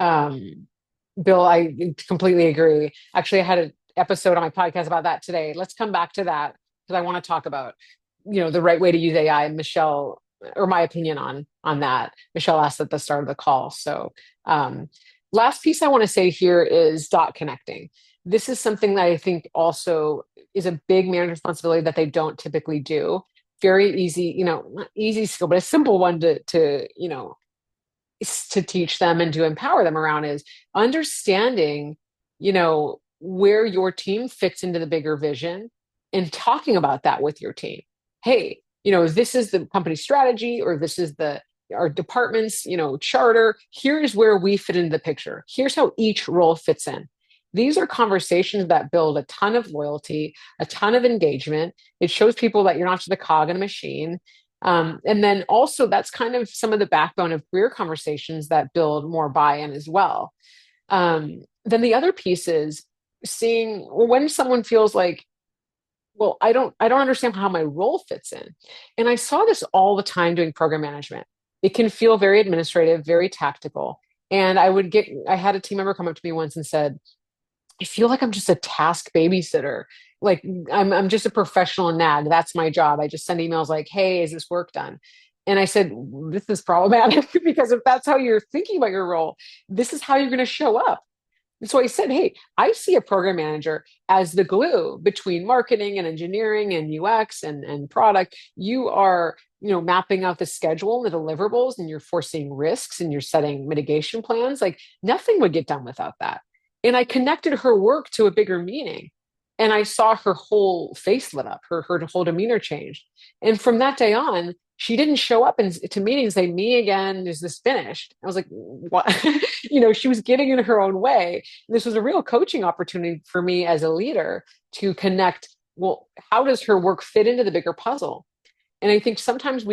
I completely agree. Actually, I had an episode on my podcast about that today. Let's come back to that because I want to talk about, the right way to use AI. And Michelle, or my opinion on that. Michelle asked at the start of the call. So, last piece I want to say here is dot connecting. This is something that I think also is a big manager responsibility that they don't typically do. Very easy, not easy skill, but a simple one to teach them and to empower them around is understanding, where your team fits into the bigger vision and talking about that with your team. Hey, this is the company strategy, or this is the our department's, charter. Here's where we fit into the picture. Here's how each role fits in. These are conversations that build a ton of loyalty, a ton of engagement. It shows people that you're not just a cog in a machine. And then also, that's kind of some of the backbone of career conversations that build more buy-in as well. Then the other piece is seeing when someone feels like, well, I don't understand how my role fits in. And I saw this all the time doing program management. It can feel very administrative, very tactical. And I had a team member come up to me once and said, I feel like I'm just a task babysitter. Like I'm just a professional nag. That's my job. I just send emails like, hey, is this work done? And I said, this is problematic because if that's how you're thinking about your role, this is how you're going to show up. And so I said, hey, I see a program manager as the glue between marketing and engineering and UX and product. You are, mapping out the schedule and the deliverables, and you're foreseeing risks and you're setting mitigation plans. Like nothing would get done without that. And I connected her work to a bigger meaning. And I saw her whole face lit up, her whole demeanor changed. And from that day on, she didn't show up to meetings, say, me again, is this finished? I was like, what? She was getting in her own way. This was a real coaching opportunity for me as a leader to connect, well, how does her work fit into the bigger puzzle? And I think sometimes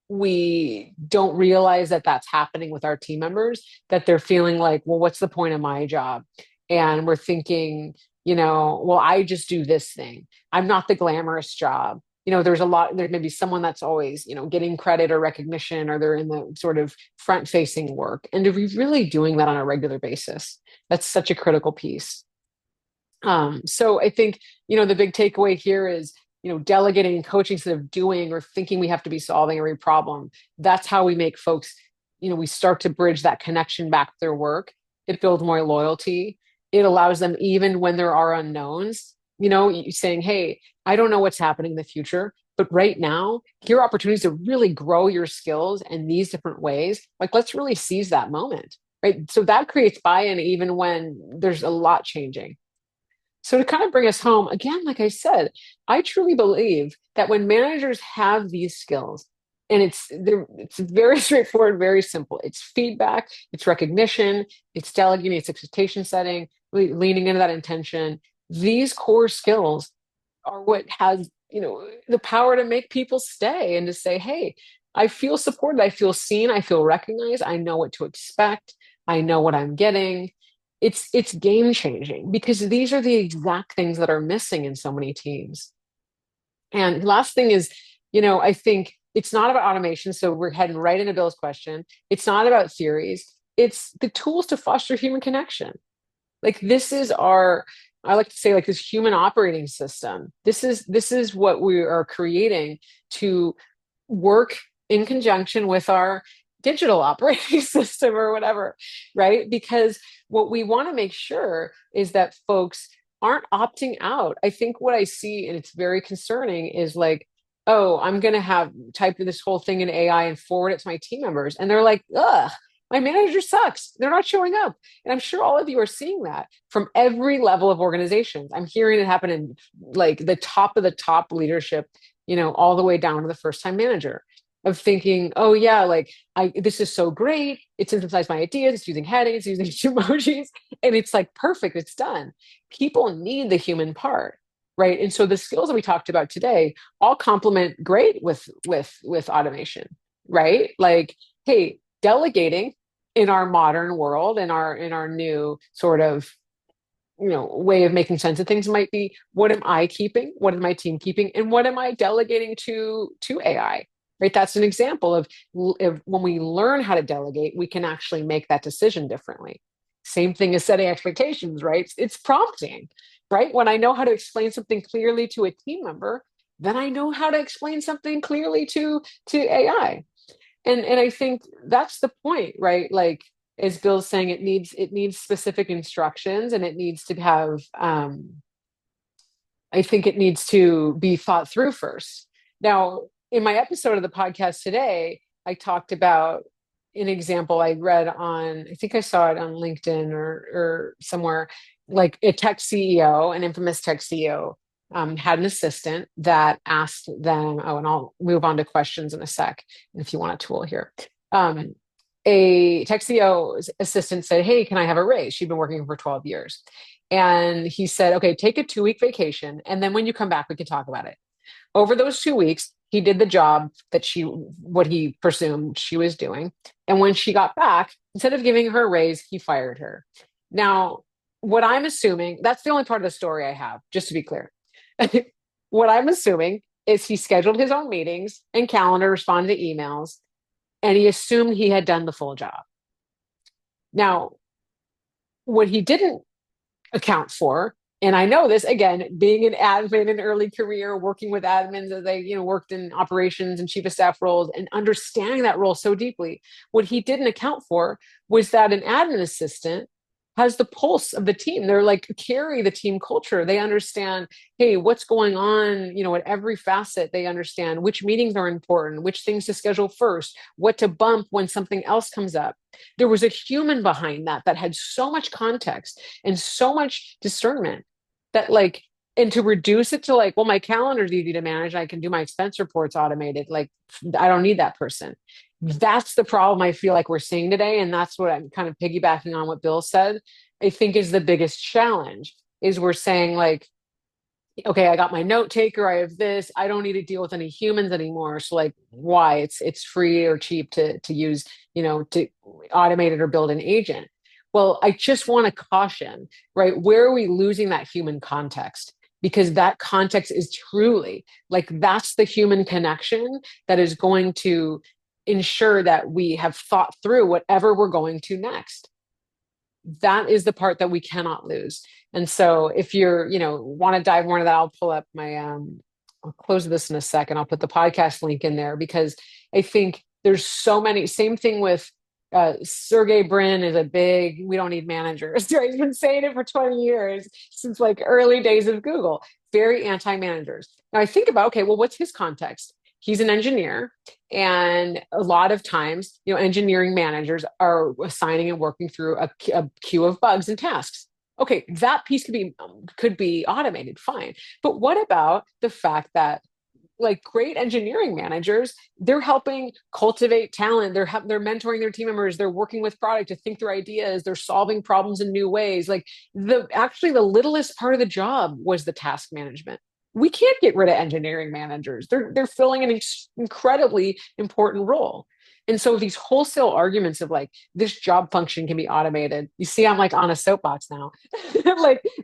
we don't realize that that's happening with our team members, that they're feeling like, well, what's the point of my job? And we're thinking, well, I just do this thing. I'm not the glamorous job. There may be someone that's always, getting credit or recognition, or they're in the sort of front facing work. And to be really doing that on a regular basis, that's such a critical piece. So I think, the big takeaway here is, delegating and coaching instead of doing or thinking we have to be solving every problem. That's how we make folks, we start to bridge that connection back to their work. It builds more loyalty. It allows them, even when there are unknowns, saying, hey, I don't know what's happening in the future, but right now, here are opportunities to really grow your skills in these different ways. Like, let's really seize that moment, right? So that creates buy-in even when there's a lot changing. So to kind of bring us home, again, like I said, I truly believe that when managers have these skills, and it's very straightforward, very simple. It's feedback, it's recognition, it's delegating, it's expectation setting, really leaning into that intention. These core skills are what has, the power to make people stay and to say, hey, I feel supported, I feel seen, I feel recognized, I know what to expect, I know what I'm getting. It's game changing because these are the exact things that are missing in so many teams. And last thing is, I think it's not about automation. So we're heading right into Bill's question. It's not about theories. It's the tools to foster human connection. Like this is I like to say, like, this human operating system. This is what we are creating to work in conjunction with our digital operating system or whatever, right? Because what we want to make sure is that folks aren't opting out. I think what I see, and it's very concerning, is like, oh, I'm going to have type this whole thing in AI and forward it to my team members. And they're like, ugh, my manager sucks. They're not showing up. And I'm sure all of you are seeing that from every level of organizations. I'm hearing it happen in like the top of the top leadership, all the way down to the first time manager, of thinking, oh yeah, like this is so great. It synthesized my ideas. It's using headings, it's using emojis, and it's like perfect. It's done. People need the human part, right? And so the skills that we talked about today all complement great with automation, right? Like, hey, delegating in our modern world, in our new sort of way of making sense of things might be, what am I keeping? What is my team keeping? And what am I delegating to AI? Right? That's an example of when we learn how to delegate, we can actually make that decision differently. Same thing as setting expectations, right? It's prompting, right? When I know how to explain something clearly to a team member, then I know how to explain something clearly to AI. And I think that's the point, right? Like, as Bill's saying, it needs specific instructions, and it needs to have I think it needs to be thought through first. Now, in my episode of the podcast today, I talked about an example I read on, I think I saw it on LinkedIn or somewhere, like a tech CEO, an infamous tech CEO, had an assistant that asked them, oh, and I'll move on to questions in a sec if you want a tool here. Um, a tech CEO assistant said, "Hey, can I have a raise?" She'd been working for 12 years. And he said, "Okay, take a 2 week vacation. And then when you come back, we can talk about it." Over those 2 weeks, he did the job that what he presumed she was doing. And when she got back, instead of giving her a raise, he fired her. Now, what I'm assuming, that's the only part of the story I have, just to be clear. What I'm assuming is he scheduled his own meetings and calendar, responded to emails, and he assumed he had done the full job. Now, what he didn't account for, and I know this again, being an admin in early career, working with admins as I, worked in operations and chief of staff roles and understanding that role so deeply. What he didn't account for was that an admin assistant has the pulse of the team. They're like carry the team culture. They understand, hey, what's going on, at every facet. They understand which meetings are important, which things to schedule first, what to bump when something else comes up. There was a human behind that had so much context and so much discernment that and to reduce it to well, my calendar is easy to manage. I can do my expense reports automated. I don't need that person. That's the problem I feel like we're seeing today. And that's what I'm kind of piggybacking on what Bill said, I think is the biggest challenge is we're saying okay, I got my note taker. I have this. I don't need to deal with any humans anymore. So why? It's free or cheap to use, to automate it or build an agent. Well, I just want to caution, right? Where are we losing that human context? Because that context is truly that's the human connection that is going to ensure that we have thought through whatever we're going to next. That is the part that we cannot lose. And so if you're, want to dive more into that, I'll pull up I'll close this in a second. I'll put the podcast link in there because I think there's so many, same thing with Sergey Brin is we don't need managers. Right? He's been saying it for 20 years since early days of Google, very anti-managers. Now I think about, okay, well, what's his context? He's an engineer. And a lot of times, engineering managers are assigning and working through a queue of bugs and tasks. Okay, that piece could be automated, fine. But what about the fact that great engineering managers, they're helping cultivate talent. They're mentoring their team members. They're working with product to think through ideas. They're solving problems in new ways. The littlest part of the job was the task management. We can't get rid of engineering managers. They're filling an incredibly important role. And so these wholesale arguments of this job function can be automated. You see, I'm on a soapbox now.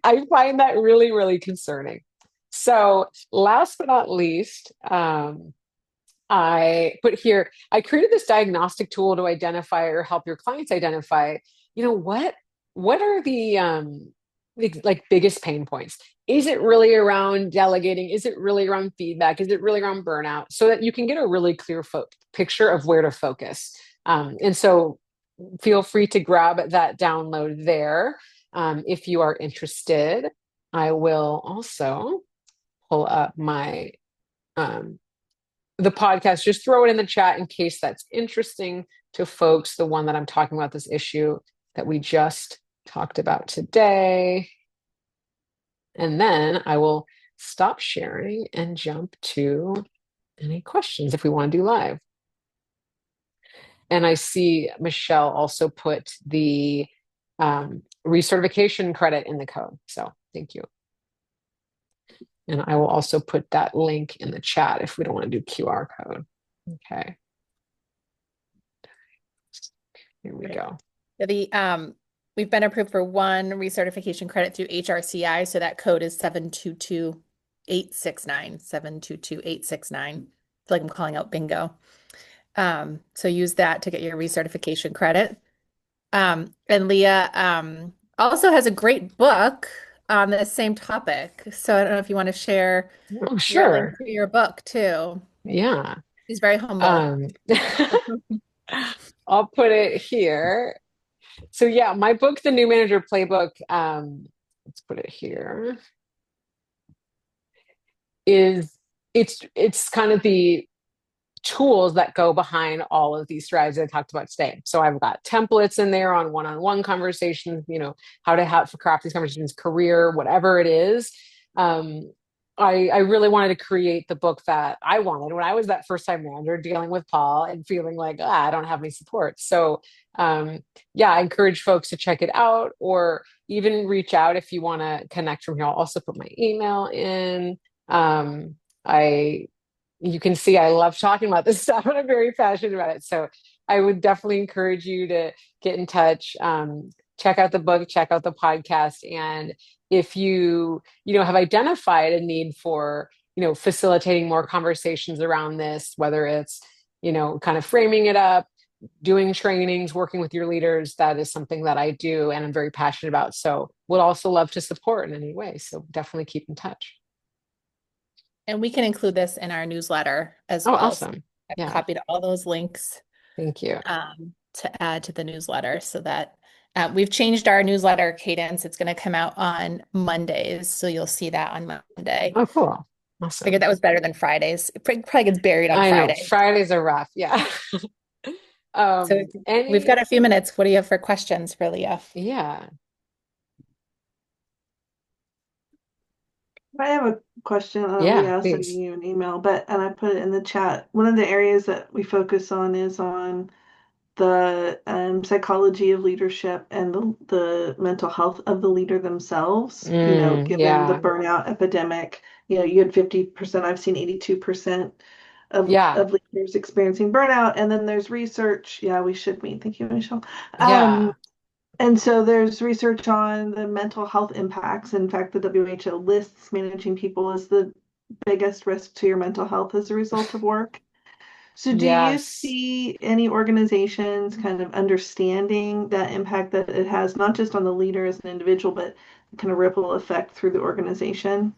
I find that really, really concerning. So last but not least, I put here, I created this diagnostic tool to identify or help your clients identify, what are the biggest pain points? Is it really around delegating? Is it really around feedback? Is it really around burnout? So that you can get a really clear picture of where to focus. And so feel free to grab that download there. If you are interested, I will also pull up my the podcast, just throw it in the chat in case that's interesting to folks, the one that I'm talking about, this issue that we just talked about today. And then I will stop sharing and jump to any questions if we want to do live. And I see Michelle also put the recertification credit in the code. So thank you. And I will also put that link in the chat if we don't want to do QR code. Okay. Here we go. We've been approved for one recertification credit through HRCI, so that code is 722869. 722869. I feel like I'm calling out bingo. So use that to get your recertification credit. And Leah also has a great book on the same topic. So I don't know if you want to share Oh, your link sure. to your book too. Yeah. She's very humble. I'll put it here. So yeah, my book, The New Manager Playbook, let's put it here, it's kind of the tools that go behind all of these strategies I talked about today. So I've got templates in there on one-on-one conversations, how to have for craft these conversations, career, whatever it is. I really wanted to create the book that I wanted when I was that first time manager dealing with Paul and feeling like, I don't have any support. So, um, yeah, I encourage folks to check it out or even reach out if you want to connect from here. I'll also put my email in. Um, I, you can see I love talking about this stuff and I'm very passionate about it. So I would definitely encourage you to get in touch. Check out the book, check out the podcast, and if you have identified a need for facilitating more conversations around this, whether it's kind of framing it up, doing trainings, working with your leaders, that is something that I do and I'm very passionate about, so would also love to support in any way. So definitely keep in touch. And we can include this in our newsletter as Oh, well. So awesome. I've Yeah, copied all those links thank you. to add to the newsletter so that we've changed our newsletter cadence. It's going to come out on Mondays. So you'll see that on Monday. Oh, cool. Figured Awesome. that was better than Fridays. It probably gets buried on I know Friday. Fridays are rough. Yeah. So we've Any got a few minutes. What do you have for questions for Leah? Yeah. I have a question. Yeah, Leah, I'll send please. you an email, and I put it in the chat. One of the areas that we focus on is on the psychology of leadership and the mental health of the leader themselves. Given the Yeah. burnout epidemic, you had 50%, I've seen 82% Yeah. of leaders experiencing burnout. And then there's research. Yeah, we should meet. Thank you, Michelle. Yeah. And so there's research on the mental health impacts. In fact, the WHO lists managing people as the biggest risk to your mental health as a result of work. So do you Yes. see any organizations kind of understanding that impact that it has, not just on the leader as an individual, but kind of ripple effect through the organization?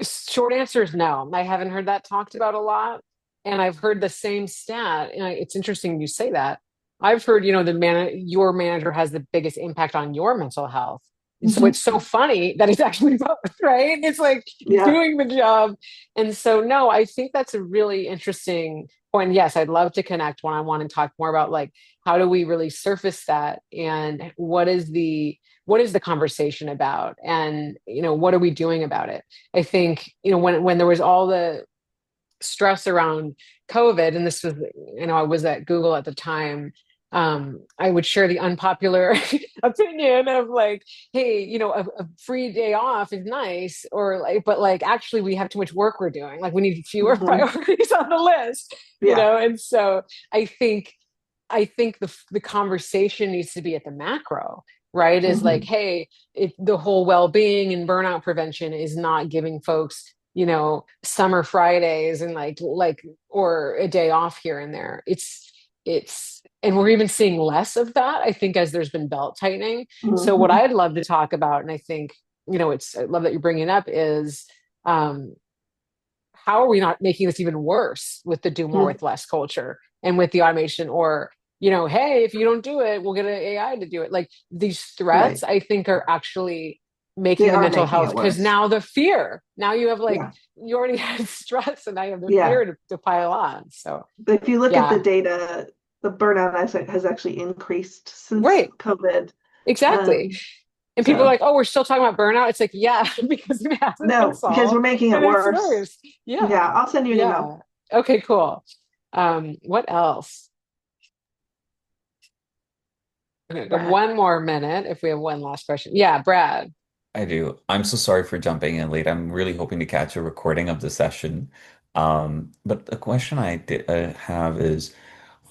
Short answer is no. I haven't heard that talked about a lot. And I've heard the same stat. And it's interesting you say that. I've heard, your manager has the biggest impact on your mental health. And so Hmm. it's so funny that it's actually both, right? It's like Yeah. doing the job. And so, no, I think that's a really interesting point. Yes, I'd love to connect one on one and talk more about like how do we really surface that and what is the conversation about and what are we doing about it. I think, when there was all the stress around COVID, and this was, I was at Google at the time, I would share the unpopular opinion of like, hey, a free day off is nice, or like, but like actually we have too much work we're doing. Like we need fewer Hmm. priorities on the list, Yeah. and so I think the conversation needs to be at the macro, right? Is like, Hmm. hey, if the whole well-being and burnout prevention is not giving folks, summer Fridays and like or a day off here and there. And we're even seeing less of that, I think, as there's been belt tightening. So what Hmm. I'd love to talk about, and I think, I love that you're bringing it up, is um, how are we not making this even worse with the do more with less culture and with the automation, or hey, if you don't do it, we'll get an AI to do it. Like these threats Right. I think are actually They making the are mental making health, it because worse. now the fear, now you have like, Yeah. you already had stress and now you have the Yeah. fear to pile on. So But if you look at the yeah. data, the burnout has actually increased since Right. COVID. Exactly. Um, And people are so like, oh, we're still talking about burnout. It's like, yeah, because it hasn't been no, because we're solved making it and it's worse. worse. Yeah. Yeah, I'll send you an email. Yeah. Okay, cool. What else? Okay, Brad. one more minute if we have one last question. Yeah, Brad. I do. I'm so sorry for jumping in late. I'm really hoping to catch a recording of the session. But the question I did, have is,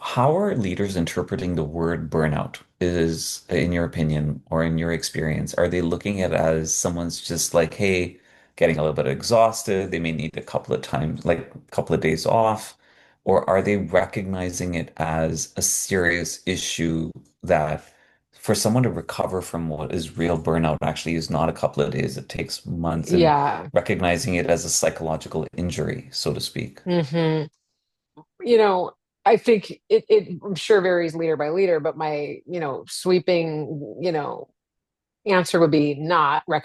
how are leaders interpreting the word burnout? Is, in your opinion or in your experience, are they looking at it as someone's just like, hey, getting a little bit exhausted, they may need a couple of times, like a couple of days off, or are they recognizing it as a serious issue that for someone to recover from what is real burnout actually is not a couple of days, it takes months, and Yeah. recognizing it as a psychological injury, so to speak. hmm You know, I think it I'm sure varies leader by leader, but my, sweeping, answer would be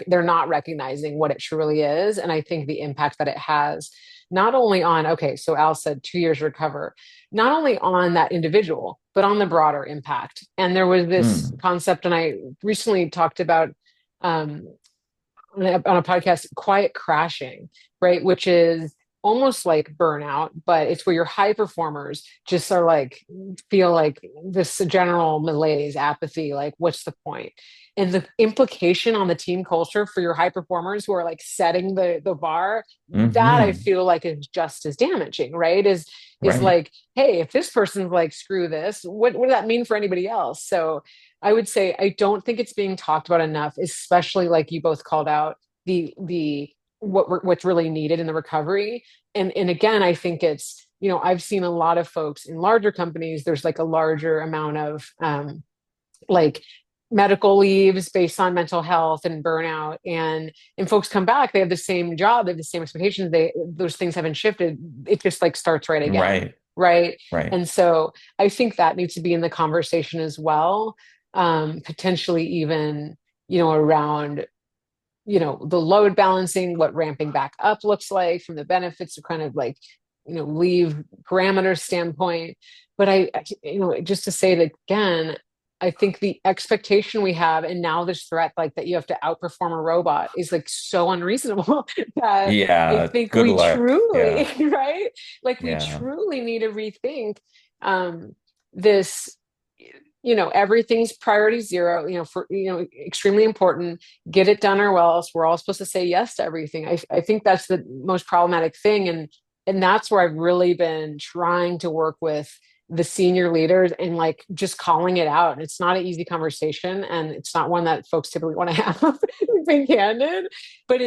they're not recognizing what it truly is. And I think the impact that it has, not only on, okay, so Al said 2 years recover, not only on that individual, but on the broader impact. And there was this Mm, concept, and I recently talked about, um, on a podcast, quiet crashing, right? Which is almost like burnout, but it's where your high performers just are like, feel like this general malaise, apathy, like, what's the point? And the implication on the team culture for your high performers who are like setting the bar, that I Hmm. feel like is just as damaging, right? Is Right. like, hey, if this person's like, screw this, what does that mean for anybody else? So I would say I don't think it's being talked about enough, especially like you both called out the what's really needed in the recovery. And again, I think it's, I've seen a lot of folks in larger companies, there's like a larger amount of like medical leaves based on mental health and burnout, and folks come back, they have the same job, they have the same expectations, those things haven't shifted, it just like starts right again, Right. right? Right. And so I think that needs to be in the conversation as well, potentially even around the load balancing, what ramping back up looks like from the benefits of kind of like leave parameter standpoint. But just to say it again, I think the expectation we have, and now this threat like that you have to outperform a robot, is like so unreasonable that I Yeah. think Good we luck. truly, Yeah. right, like we Yeah. truly need to rethink this. Everything's priority zero, for extremely important, get it done, or else we're all supposed to say yes to everything. I think that's the most problematic thing, and that's where I've really been trying to work with the senior leaders and like just calling it out. And it's not an easy conversation, and it's not one that folks typically want to have, being candid, but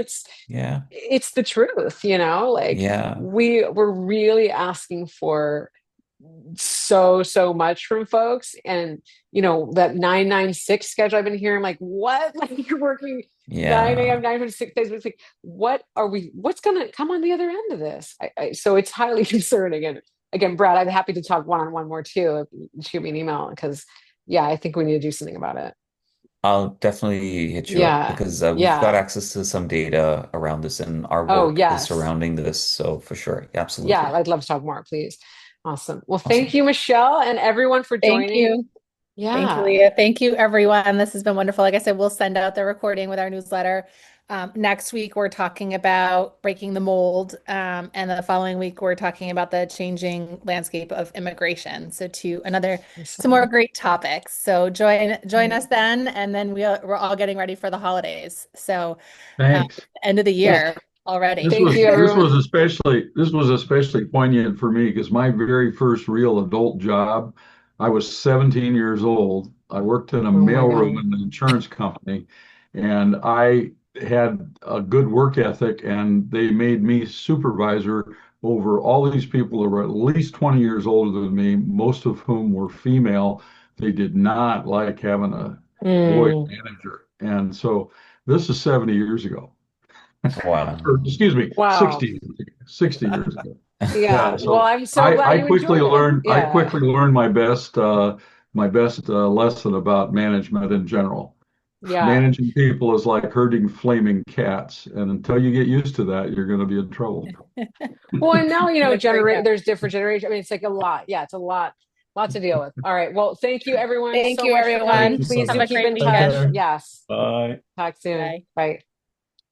Yeah. it's the truth, like Yeah. we're really asking for so much from folks. And that 996 schedule I've been hearing, like, what? Like, you're working 9 a.m. Yeah. 9 to 6 days, but it's like, what's gonna come on the other end of this? So it's highly concerning. And again, Brad, I'm happy to talk one-on-one more too, shoot me an email, because yeah, I think we need to do something about it. I'll definitely hit you up Yeah, because we've got yeah. access to some data around this and our Oh work is yes, surrounding this. So for sure. yeah, Absolutely. I'd love to talk more, please. Awesome. Well, thank Awesome. you, Michelle, and everyone for Thank joining. you. Thank you, Yeah. Leah. Thank you, everyone. This has been wonderful. Like I said, we'll send out the recording with our newsletter. Next week, we're talking about breaking the mold. And the following week, we're talking about the changing landscape of immigration. So some more Awesome. great topics. So join Great. us then. And then we're all getting ready for the holidays. So Thanks. end of the This year already. this Thank was you, this was everyone. especially poignant for me because my very first real adult job, I was 17 years old. I worked in a Oh my mailroom God. in an insurance company, and I had a good work ethic, and they made me supervisor over all these people that were at least 20 years older than me, most of whom were female. They did not like having a boy Mm, manager. And so this is 70 years ago. Or Wow. excuse me, wow. 60 years ago. 60 years ago. Yeah. Yeah, Well, so I'm so glad you enjoyed it. I Yeah. quickly learned my best lesson about management in general. Yeah. Managing people is like herding flaming cats, and until you get used to that, you're going to be in trouble. Well, and now, That's great. Yeah. there's different generations. I mean, it's like a lot. Yeah, it's a lot to deal with. All right. Well, thank you everyone Thank so you, much for Thank coming. everyone. you so Please Have do a much. keep great in Take touch. weekend. care. Yes. Bye. Talk soon. Bye. Bye.